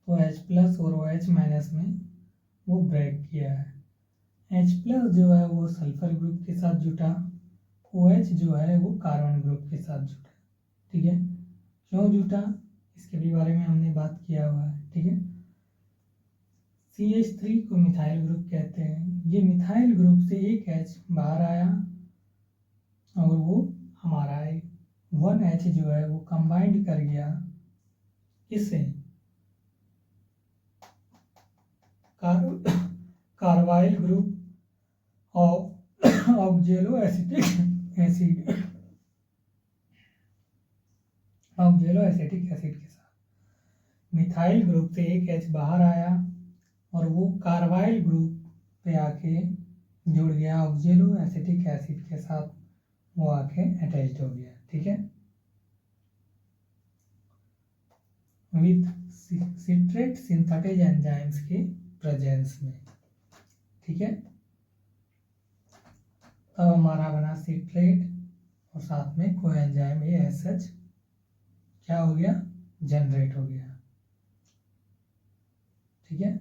तो H+ और OH- में वो ब्रेक किया है। H+ जो है वो सल्फर ग्रुप के साथ जुटा, OH जो है वो कार्बन ग्रुप के साथ जुटा। ठीक है, क्यों जुटा इसके भी बारे में हमने बात किया हुआ है। ठीक है, CH3 को मिथाइल ग्रुप कहते हैं। ये मिथाइल ग्रुप से एक H बाहर आया और वो हमारा 1H जो है वो कंबाइंड कर गया इससे carbyl group ऑक्जेलो acetic acid, ऑक्जेलो acetic acid के साथ मिथाइल ग्रुप से एक H बाहर आया और वो कार्बाइल ग्रुप पे आके जुड़ गया ऑक्जेलो एसिटिक एसिड के साथ, वो आके अटैच्ड हो गया। ठीक है, विथ सिट्रेट सिंथेटिक एंजाइम्स के प्रेजेंस में। ठीक है, तब हमारा बना सिट्रेट और साथ में कोएंजाइम ASH क्या हो गया, जनरेट हो गया। ठीक है,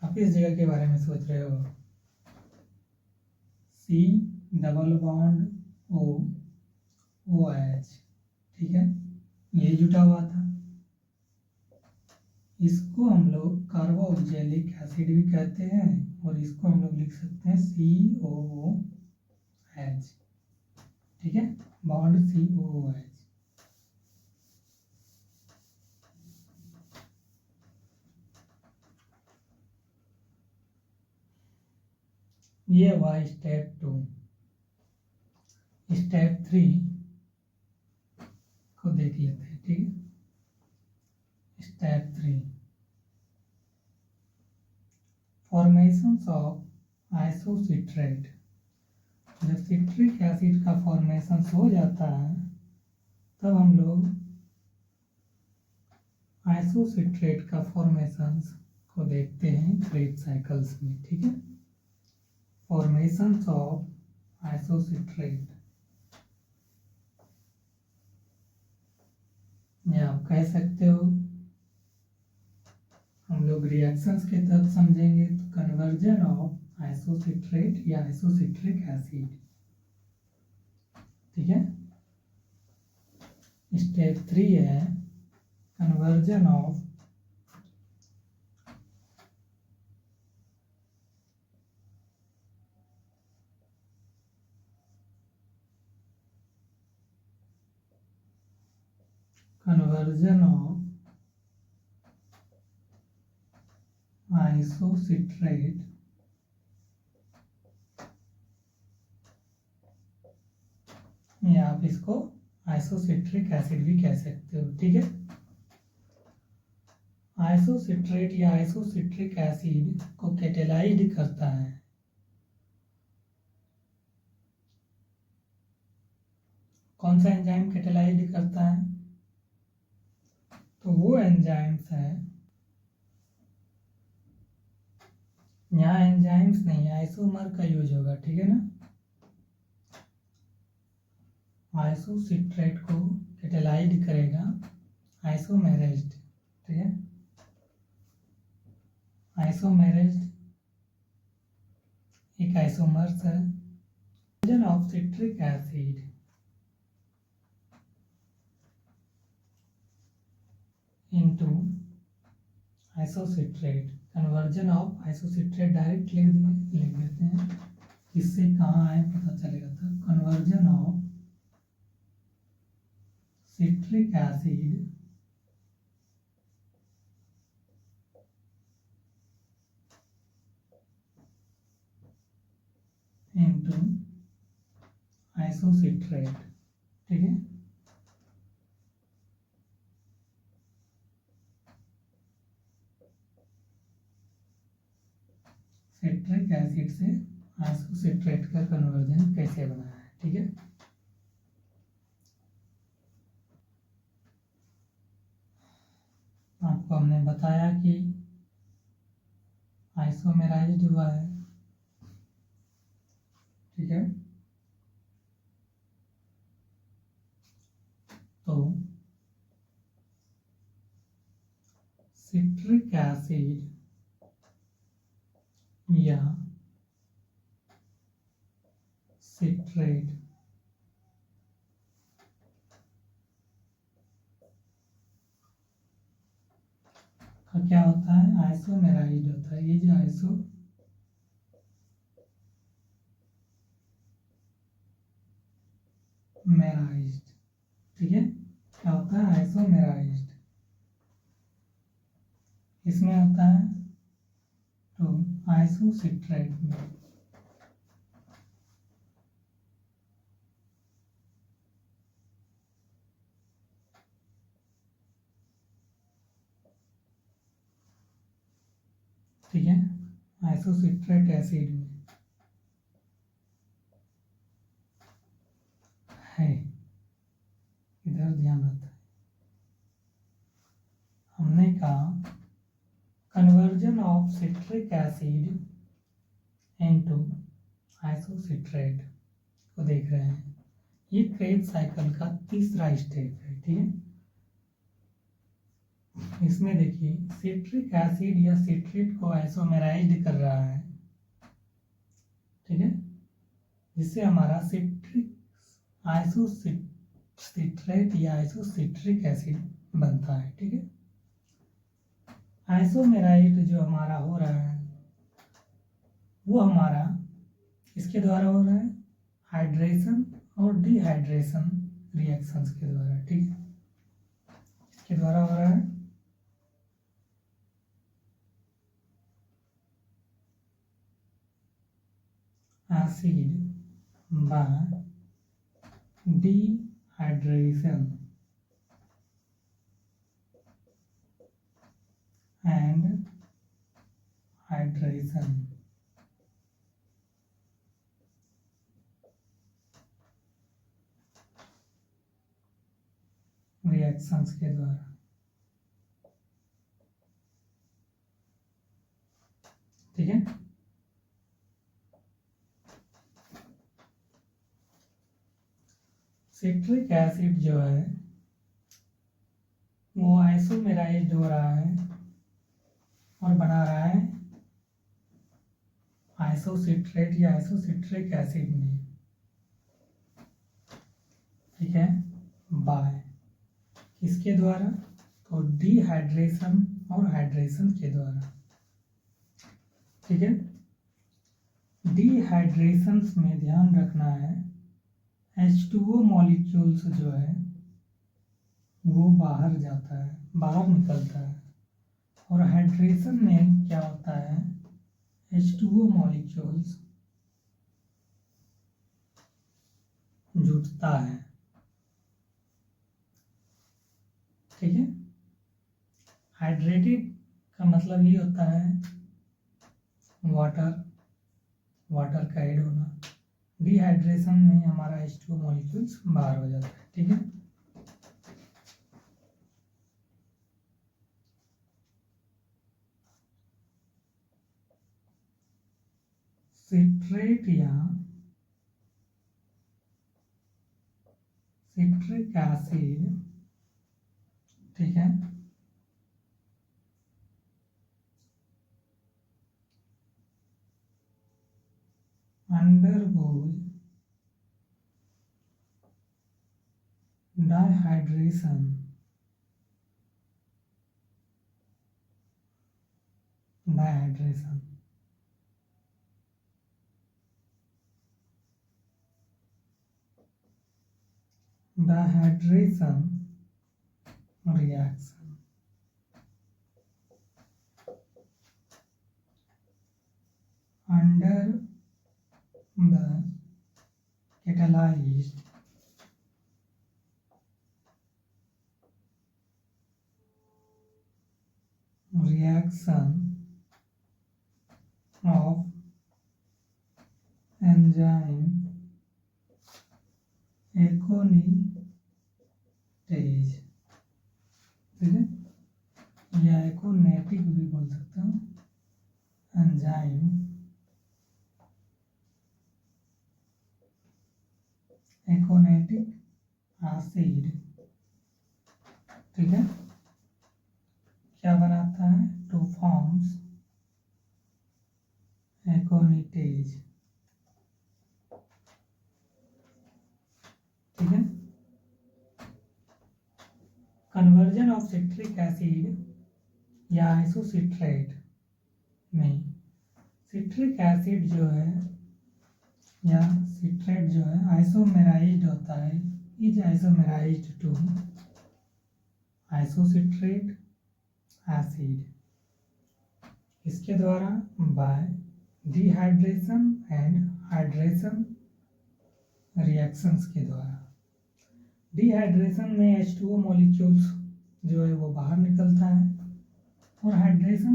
आप इस जगह के बारे में सोच रहे हो, C≡OH। ठीक है, ये जुटा हुआ था, इसको हम लोग कार्बोक्जिलिक एसिड भी कहते हैं और इसको हम लोग लिख सकते हैं COOH। ठीक है, बॉन्ड COOH। ये हुआ स्टेप 2। स्टेप 3 को देख लेते हैं। ठीक है, स्टेप 3 फॉर्मेशन ऑफ आइसोसिट्रेट। जब सिट्रिक एसिड का फॉर्मेशन हो जाता है तब हम लोग आइसोसिट्रेट का फॉर्मेशन को देखते हैं क्रेब्स साइकिल्स में। ठीक है, फॉर्मेशन ऑफ आइसोसिट्रेट, या आप कह सकते हो, हम लोग रिएक्शंस के तहत समझेंगे तो कन्वर्जन ऑफ आइसोसिट्रेट या आइसोसिट्रिक एसिड। ठीक है, स्टेप 3 है कन्वर्जन ऑफ आइसोसिट्रेट या आप इसको आइसोसिट्रिक एसिड भी कह सकते हो। ठीक है, आइसोसिट्रेट या आइसोसिट्रिक एसिड को कैटेलाइज करता है। कौन सा एंजाइम कैटेलाइज करता है, तो वो एंजाइम्स है, यहाँ एंजाइम्स नहीं आइसोमर का यूज होगा। ठीक है ना, आइसोसिट्रेट को कैटेलाइज करेगा आइसोमेरेज्ड। ठीक है, आइसोमेरेज्ड एक आइसोमर्स है। Of citric acid into isocitrate, conversion of isocitrate direct लिख देते हैं, किससे कहाँ आए पता चलेगा। तो conversion of citric acid into isocitrate, ठीक है। सिट्रिक एसिड से आइसोसिट्रेट का कन्वर्जन कैसे बनाया है, ठीक है। आपको हमने बताया कि आइसोमेराइज्ड हुआ है, ठीक है। तो सिट्रिक एसिड या सिट्रेट का क्या होता है, आइसोमेराइज्ड होता है। ये जो आइसोमेराइज्ड, ठीक है, क्या होता है, आइसोमेराइज्ड। इसमें होता है तो आइसोसिट्रेट में ठीक है, आइसोसिट्रेट एसिड में है, इधर ध्यान रखता है। हमने कहा conversion of citric acid into isocitrate को देख रहे हैं। ये क्रेब्स साइकिल का तीसरा स्टेप है, ठीक है। इसमें देखिए सिट्रिक एसिड या सिट्रेट को आइसोमेराइज्ड कर रहा है, ठीक है, जिससे हमारा आइसोसिट्रेट या आइसोसिट्रिक एसिड बनता है, ठीक है। आइसोमेराइज्ड जो हमारा हो रहा है वो हमारा इसके द्वारा हो रहा है, हाइड्रेशन और डिहाइड्रेशन रिएक्शंस के द्वारा, ठीक है। इसके द्वारा हो रहा है acid by dehydration and hydration, reactions के द्वारा, ठीक है। सिट्रिक एसिड जो है वो आइसोमेराइज्ड हो रहा है और बना रहा है आइसोसिट्रेट या आइसोसिट्रिक एसिड में, ठीक है, बाय किसके द्वारा, तो डिहाइड्रेशन और हाइड्रेशन के द्वारा, ठीक है। डिहाइड्रेशन में ध्यान रखना है H2O मॉलिक्यूल्स जो है वो बाहर जाता है, बाहर निकलता है, और हाइड्रेशन में क्या होता है, H2O मॉलिक्यूल्स जुटता है, ठीक है। हाइड्रेटेड का मतलब ये होता है वाटर का ऐड होना, डिहाइड्रेशन में हमारा H2O मॉलिक्यूल्स बाहर हो जाता है, ठीक है। सिट्रेट या सिट्रिक एसिड, ठीक है, undergoes dihydration dehydration, dehydration reaction, under the catalyzed reaction of enzyme aconitase, ठीक है, या एकोनेटिक भी बोल सकते हो, एंजाइम एकोनेटिक एसिड, ठीक है, क्या बनाता है, टू फॉर्म्स एकोनिटेज, ठीक है। कन्वर्जन ऑफ सिट्रिक एसिड या आइसोसिट्रेट में सिट्रिक एसिड जो है या सिट्रेट जो है आइसोमेराइज्ड होता है, इज आइसोमेराइज्ड टू आइसोसिट्रेट एसिड, इसके द्वारा bye dehydration and hydration reactions के द्वारा। डिहाइड्रेशन में H2O मॉलिक्यूल्स जो है वो बाहर निकलता है और हाइड्रेशन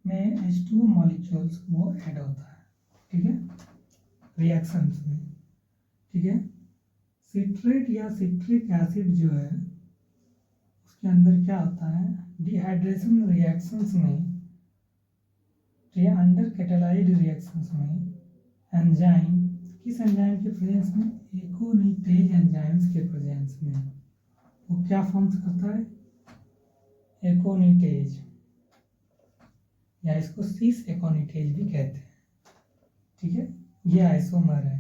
में H2O मॉलिक्यूल्स वो ऐड होता है, ठीक है, रिएक्शंस में, ठीक है। सिट्रेट या सिट्रिक एसिड जो है उसके अंदर क्या होता है, डिहाइड्रेशन रिएक्शंस में या अंडर कैटालाइज्ड रिएक्शंस में एंजाइम, किस एंजाइम के प्रेजेंस में, एकोनिटेज एंजाइम्स के प्रेजेंस में वो क्या फॉर्म्स करता है, एकोनिटेज, या इसको सीस एकोनिटेज भी कहते हैं, ठीक है, ये आइसोमर है।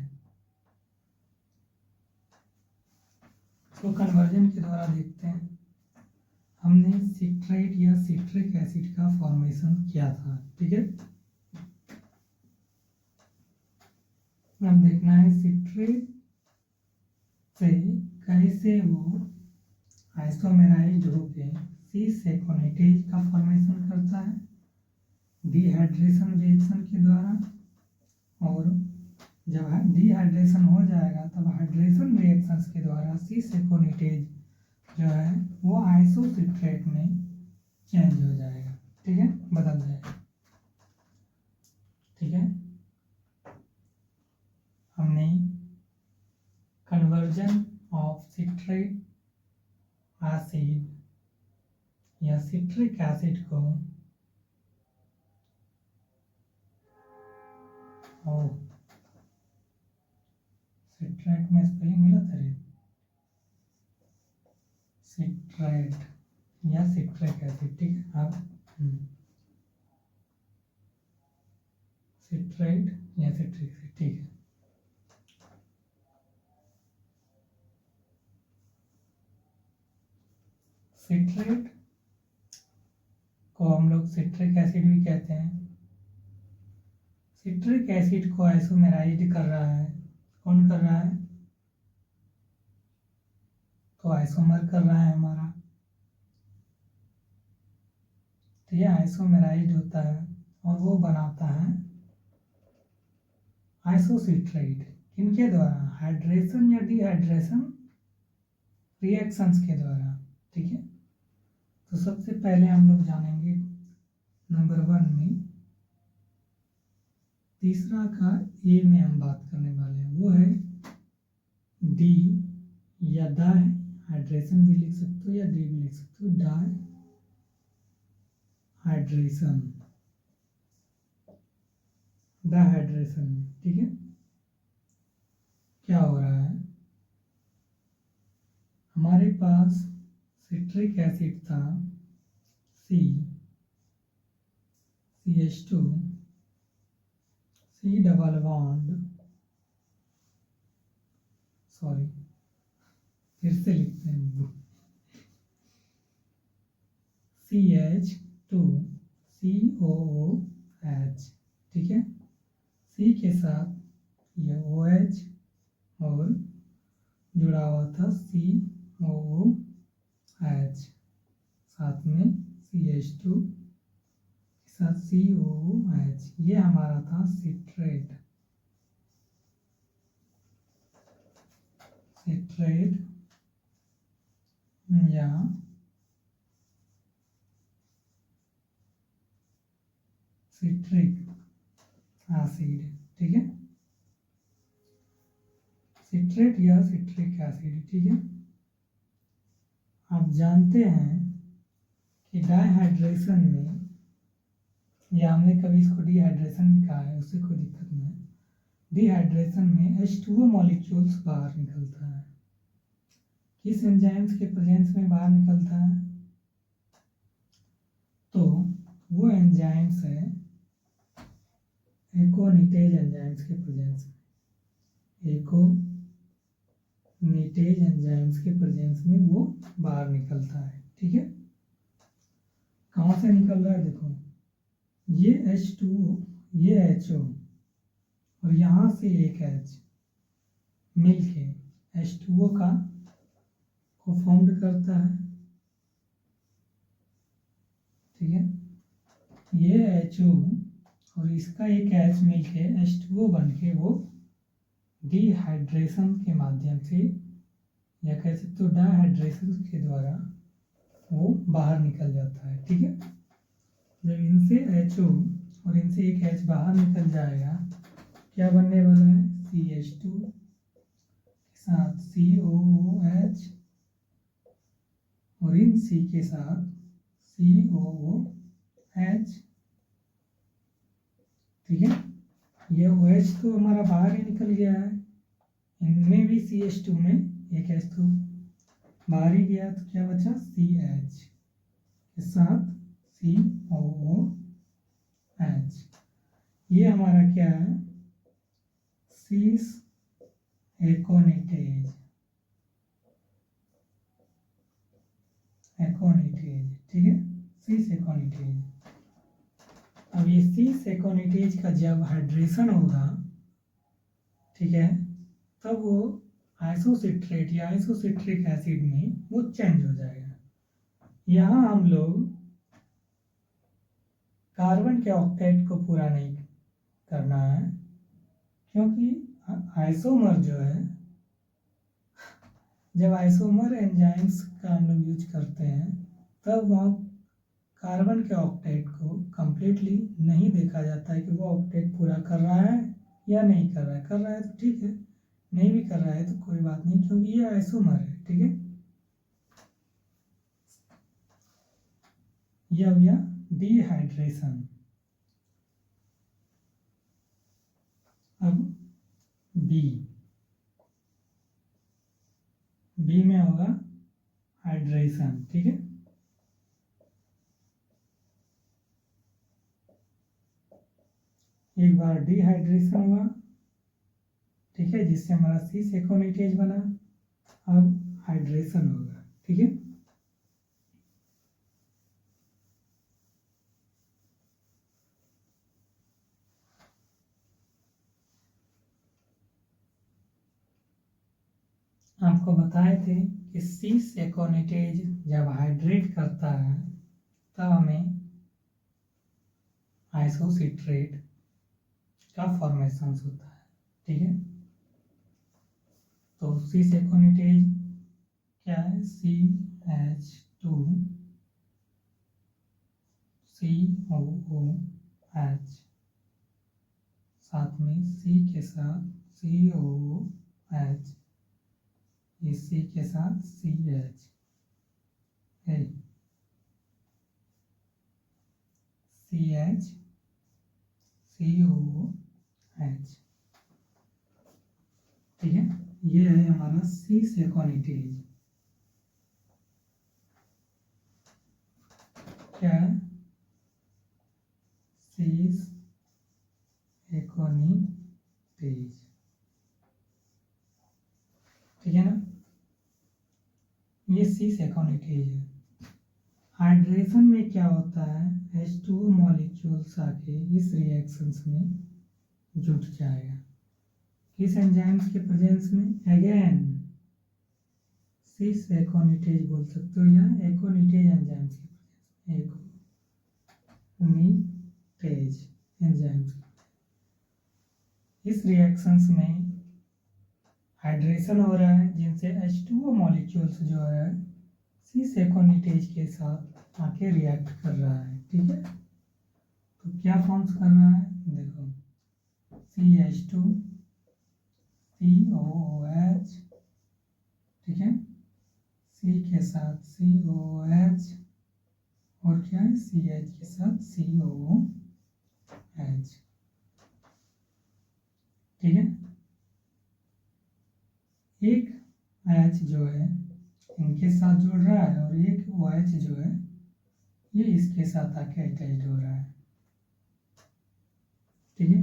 इसको कन्वर्जन के द्वारा देखते हैं। हमने सिट्रेट या सिट्रिक एसिड का फॉर्मेशन किया था, ठीक है। अब देखना है सिट्रेट से कैसे वो आइसोमेराइज्ड होके सीस एकोनिटेज का फॉर्मेशन करता है डिहाइड्रेशन रिएक्शन के द्वारा, और जब डिहाइड्रेशन हो जाएगा तब हाइड्रेशन रिएक्शंस के द्वारा सीस एकोनिटेज जो है वो आइसोसिट्रेट में चेंज हो जाएगा, ठीक है, बदल जाएगा, ठीक है। हमने कन्वर्जन ऑफ सिट्रेट एसिड या सिट्रिक एसिड को सिट्रेट में स्पेलिंग मिला था रे, सिट्रेट या सिट्रिक एसिड, ठीक है। अब सिट्रेट या सिट्रिक एसिड, ठीक है। सिट्रेट को हम लोग सिट्रिक एसिड भी कहते हैं। सिट्रिक एसिड को आइसोमेराइज्ड कर रहा है, कौन कर रहा है, तो आइसोमर कर रहा है हमारा, तो ये आइसोमेराइज्ड होता है और वो बनाता है आइसोसिट्रेट, किनके द्वारा, हाइड्रेशन या डिहाइड्रेशन रिएक्शंस के द्वारा, ठीक है। तो सबसे पहले हम लोग जानेंगे नंबर 1 में, तीसरा का ए में हम बात करने वाले हैं, वो है डी या डाई हाइड्रेशन भी लिख सकते हो या डी भी लिख सकते हो, डाई हाइड्रेशन, डाइहाइड्रेशन, ठीक है। क्या हो रहा है, हमारे पास सिट्रिक एसिड था CH2 C double bond, sorry फिर से लिखते हैं, CH2 COO एच, ठीक है। सी के साथ ये OH और जुड़ा हुआ था COOH, साथ में CH2 के साथ COOH, ये हमारा था सिट्रेट। सिट्रेट या सिट्रिक एसिड, ठीक है। सिट्रेट या सिट्रिक एसिड, ठीक है। आप जानते हैं कि डाइहाइड्रेशन में, या हमने कभी इसको डिहाइड्रेशन भी कहा है, उससे कोई दिक्कत नहीं है। डिहाइड्रेशन में H2O मॉलिक्यूल्स बाहर निकलता है। किस एंजाइम्स के प्रेजेंस में बाहर निकलता है? तो वो एंजाइम्स है एकोनिटेज एंजाइम्स के प्रेजेंस में। एकोनिटेज एंजाइम्स के प्रेजेंस में वो बाहर निकलता है, ठीक है। कहाँ से निकल रहा है? देखो, ये H2O, ये HO और यहाँ से एक H मिलके H2O का को फॉर्म करता है, ठीक है। ये HO और इसका एक H मिलके H2O बन के वो डिहाइड्रेशन के माध्यम से, या कह सकते हो डाइहाइड्रेशन के द्वारा, वो बाहर निकल जाता है, ठीक है। जब इनसे HO और इनसे एक H बाहर निकल जाएगा, क्या बनने वाला है? CH2 के साथ COOH और इन C के साथ COOH, ठीक है। ये OH तो हमारा बाहर ही निकल गया है, इनमें भी CH2 में एक H तो बाहर ही गया, तो क्या बचा? CH के साथ COOH। ये हमारा क्या है? सीस एकोनिटेज, ठीक है। सीस एकोनिटेज। अब ये सीस एकोनिटेज का जब हाइड्रेशन होगा, ठीक है, तब वो आइसोसिट्रेट या आइसोसिट्रिक एसिड में वो चेंज हो जाएगा। यहाँ हम लोग कार्बन के ऑक्टेट को पूरा नहीं करना है, क्योंकि आइसोमर जो है, जब आइसोमर एंजाइम्स का हम लोग यूज करते हैं, तब वहाँ कार्बन के ऑक्टेट को कंप्लीटली नहीं देखा जाता है कि वो ऑक्टेट पूरा कर रहा है या नहीं कर रहा है। कर रहा है तो ठीक है, नहीं भी कर रहा है तो कोई बात नहीं, क्योंकि ये आइसोमर है, ठीक है। यह हो गया डिहाइड्रेशन। अब बी में होगा हाइड्रेशन, ठीक है। एक बार डिहाइड्रेशन हुआ, ठीक है, जिससे हमारा सीस एकोनिटेज बना। अब हाइड्रेशन होगा, ठीक है। आपको बताए थे कि सीस एकोनिटेज जब हाइड्रेट करता है तब हमें आइसोसिट्रेट का फॉर्मेशन होता है, ठीक है। तो सीस एकोनिटेज क्या है? CH2COOH, साथ में C के साथ COOH, ये C के साथ CH है, CH COOH, ठीक है। ये है हमारा सीस एकोनिटेज। क्या है? सीस एकोनिटेज, ठीक है ना। ये सीस एकोनिटेज है। हाइड्रेशन में क्या होता है, H2O मॉलिक्यूल्स आके इस रिएक्शंस में जुट जाएगा, किस एंजाइम्स के प्रेजेंस में, अगेन सिस एकोनिटेज बोल सकते हो या एकोनिटेज एंजाइम्स के प्रेजेंस में, एकोनिटेज एंजाइम्स इस रिएक्शंस में हाइड्रेशन हो रहा है, जिनसे H2O मॉलिक्यूल्स जो है सिस एकोनिटेज के साथ आके रिएक्ट कर रहा है, ठीक है। तो क्या फॉर्म्स कर रहा है, देखो CH2 COOH, ठीक है, C के साथ COOH और क्या है CH के साथ COOH, ठीक है। एक H जो है इनके साथ जुड़ रहा है और एक OH जो है ये इसके साथ आके अटैच हो रहा है, ठीक है।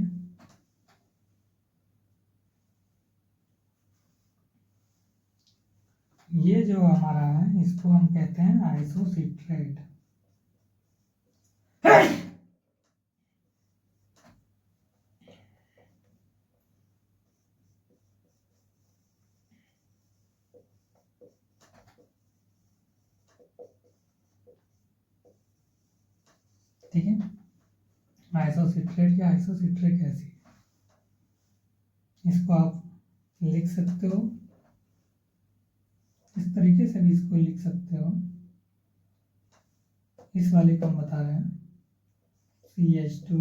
ये जो हमारा है इसको हम कहते हैं आइसोसिट्रेट। ठीक है, आइसोसिट्रेट या आइसोसिट्रिक एसिड, इसको आप लिख सकते हो इस तरीके से भी, इसको लिख सकते हो, इस वाले को हम बता रहे हैं CH2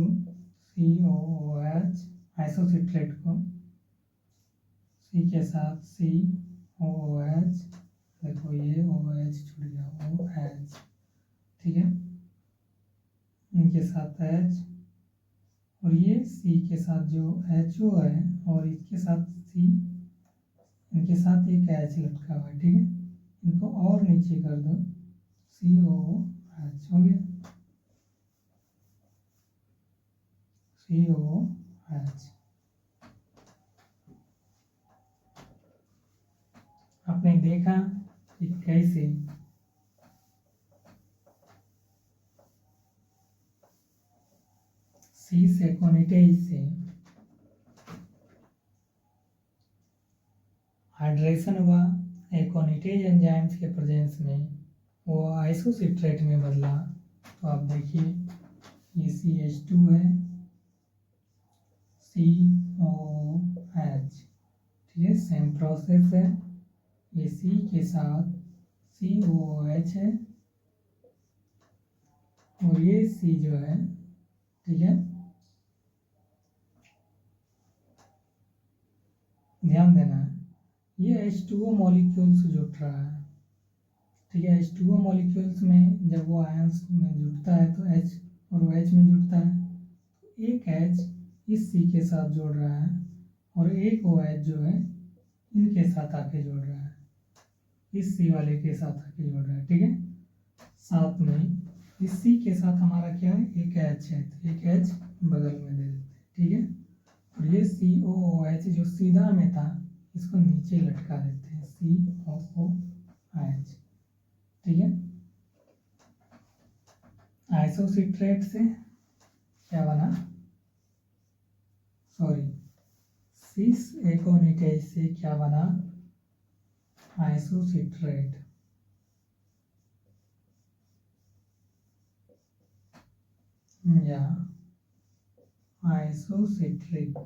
COOH आइसोसिट्रेट को, C के साथ COOH, देखो ये OH छूट गया OH, ठीक है, इनके साथ H और ये C के साथ जो HO है और इसके साथ C, इनके साथ एक H लटका हुआ है, ठीक है, इनको और नीचे कर दो COOH हो गया, COOH। आपने देखा कि कैसे सिस एकोनिटेज से हाइड्रेशन हुआ, एकोनिटेज एंजाइम्स के प्रेजेंस में वो आइसोसिट्रेट में बदला। तो आप देखिए ये CH2 है COOH, ठीक है, सेम प्रोसेस है, ये C के साथ COOH है और ये C जो है, ठीक है, ध्यान देना है, ये H2O मॉलिक्यूल्स जुट रहा है, ठीक है। H2O मॉलिक्यूल्स में जब वो आयंस में जुटता है तो H और OH में जुटता है, तो एक H इस C के साथ जोड़ रहा है और एक OH जो है इनके साथ आके जोड़ रहा है, इस C वाले के साथ आके जोड़ रहा है, ठीक है। साथ में इस C के साथ हमारा क्या है, एक H है, तो एक H बगल में दे देते हैं, ठीक है। और ये COOH जो सीधा में था इसको नीचे लटका देते हैं, COOH, ठीक है। आइसोसिट्रेट से क्या बना, सॉरी सिस एकोनिटेज से क्या बना, आइसोसिट्रेट, या आइसोसिट्रिक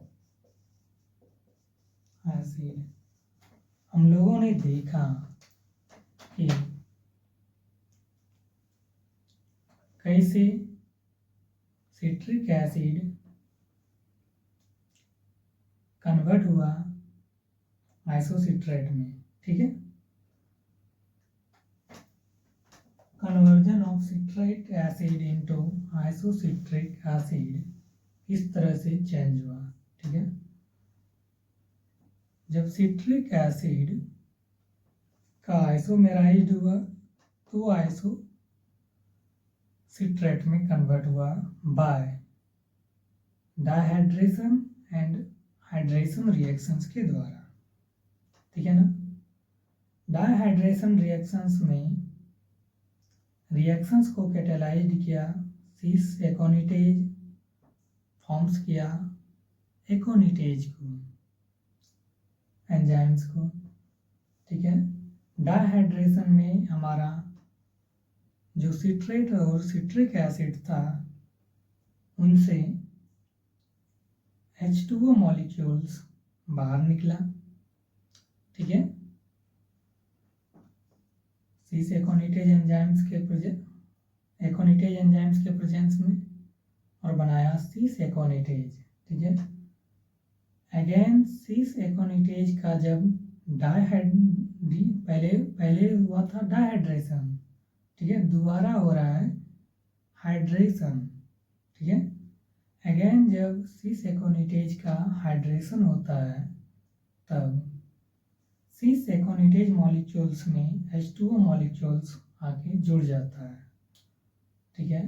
एसिड। हम लोगों ने देखा कि कैसे सिट्रिक एसिड कन्वर्ट हुआ आइसोसिट्रेट में, ठीक है। Conversion of citric acid into isocitric acid इस तरह से चेंज हुआ, ठीक है। जब सिट्रिक एसिड का आइसोमेराइज्ड हुआ तो आइसो सिट्रेट में कन्वर्ट हुआ बाय डाइहाइड्रेशन एंड हाइड्रेशन रिएक्शंस के द्वारा, ठीक है ना। डाइहाइड्रेशन रिएक्शंस में रिएक्शंस को कैटेलाइज्ड किया, सिस एकोनिटेज फॉर्म्स किया एकोनिटेज को, एंजाइम्स को, ठीक है। डाइहाइड्रेशन में हमारा जो सिट्रेट और सिट्रिक एसिड था उनसे H2O मॉलिक्यूल्स बाहर निकला, ठीक है। सिस एकोनिटेज एंजाइम्स के प्रेजेंस में और बनाया सिस एकोनिटेज, ठीक है। अगेन सिस एकोनिटेज का जब पहले हुआ था डाइहाइड्रेशन, ठीक है, दोबारा हो रहा है हाइड्रेशन, ठीक है। अगेन जब सिस एकोनिटेज का हाइड्रेशन होता है तब सिस एकोनिटेज मॉलिक्यूल्स में H2O मॉलिक्यूल्स आके जुड़ जाता है, ठीक है।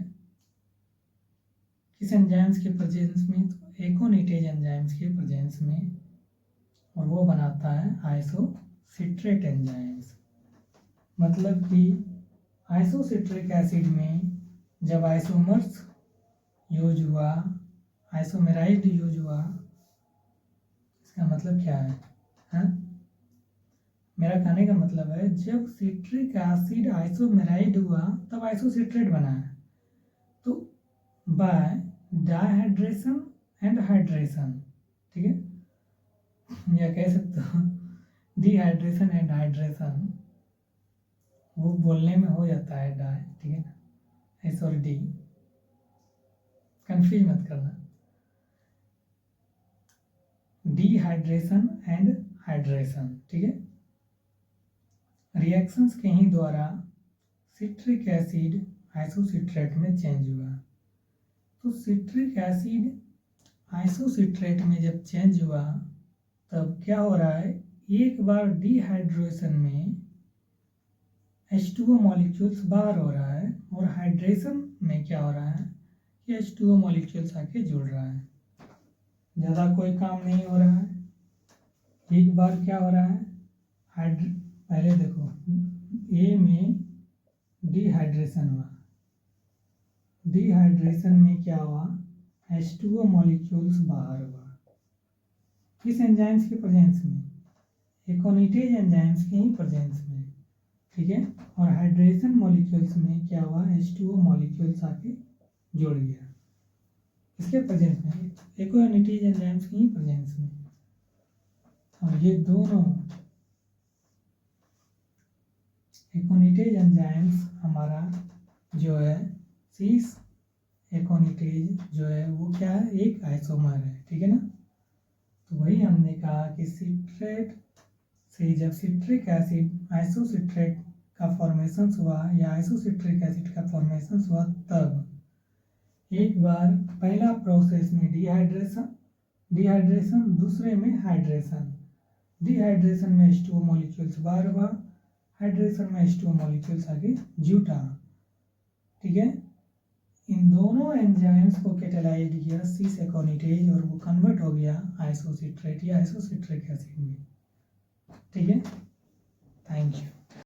किस एंजाइम्स के प्रेजेंस में? तो एकोनिटेज एंजाइम्स के प्रेजेंस में, और वो बनाता है आइसोसिट्रेट एंजाइम्स। मतलब कि आइसोसिट्रिक एसिड में जब आइसोमर्स यूज हुआ, आइसोमेराइज्ड यूज हुआ, इसका मतलब क्या है? हाँ, मेरा कहने का मतलब है जब सिट्रिक एसिड आइसोमेराइज्ड हुआ तब आइसोसिट्रेट बना है। तो बाय डाइहाइड्रेशन एंड हाइड्रेशन, ठीक है, या कह सकते हो डिहाइड्रेशन एंड हाइड्रेशन, वो बोलने में हो जाता है डाई, ठीक है ना, सॉरी डी, कंफ्यूज मत करना। डिहाइड्रेशन एंड हाइड्रेशन, ठीक है, रिएक्शंस के ही द्वारा सिट्रिक एसिड आइसोसिट्रेट में चेंज हुआ। तो सिट्रिक एसिड आइसोसिट्रेट में जब चेंज हुआ तब क्या हो रहा है, एक बार डिहाइड्रेशन में H2O मॉलिक्यूल्स बाहर हो रहा है और हाइड्रेशन में क्या हो रहा है कि H2O मॉलिक्यूल्स आके जुड़ रहा है। ज़्यादा कोई काम नहीं हो रहा है, एक बार क्या हो रहा है, पहले देखो ए में डिहाइड्रेशन हुआ, डिहाइड्रेशन में क्या हुआ, H2O मॉलिक्यूल्स बाहर हुआ। किस एंजाइम्स के प्रेजेंस में? एकोनिटेज एंजाइम्स के ही प्रेजेंस में, ठीक है। और हाइड्रेशन मॉलिक्यूल्स में क्या हुआ, H2O मॉलिक्यूल्स आके जुड़ गया इसके प्रेजेंस में, एकोनिटेज एंजाइम्स के ही प्रेजेंस में। और ये दोनों एकोनिटेज एंजाइम्स हमारा जो है सिस एकोनिटेज जो है वो क्या है, एक आइसोमर है, ठीक है ना। तो वही हमने कहा कि सिट्रेट से जब सिट्रिक एसिड आइसोसिट्रेट का फॉर्मेशन हुआ या आइसोसिट्रिक एसिड का फॉर्मेशन हुआ तब एक बार पहला प्रोसेस में डिहाइड्रेशन, दूसरे में हाइड्रेशन। डिहाइड्रेशन में H2O मॉलिक्यूल्स बाहर हुआ, हाइड्रेशन में H2O मॉलिक्यूल्स आगे जुटा, ठीक है। इन दोनों एंजाइम्स को कैटेलाइज्ड किया सिस एकोनिटेज और वो कन्वर्ट हो गया आइसोसिट्रेट या आइसोसिट्रिक एसिड में, ठीक है। Thank you.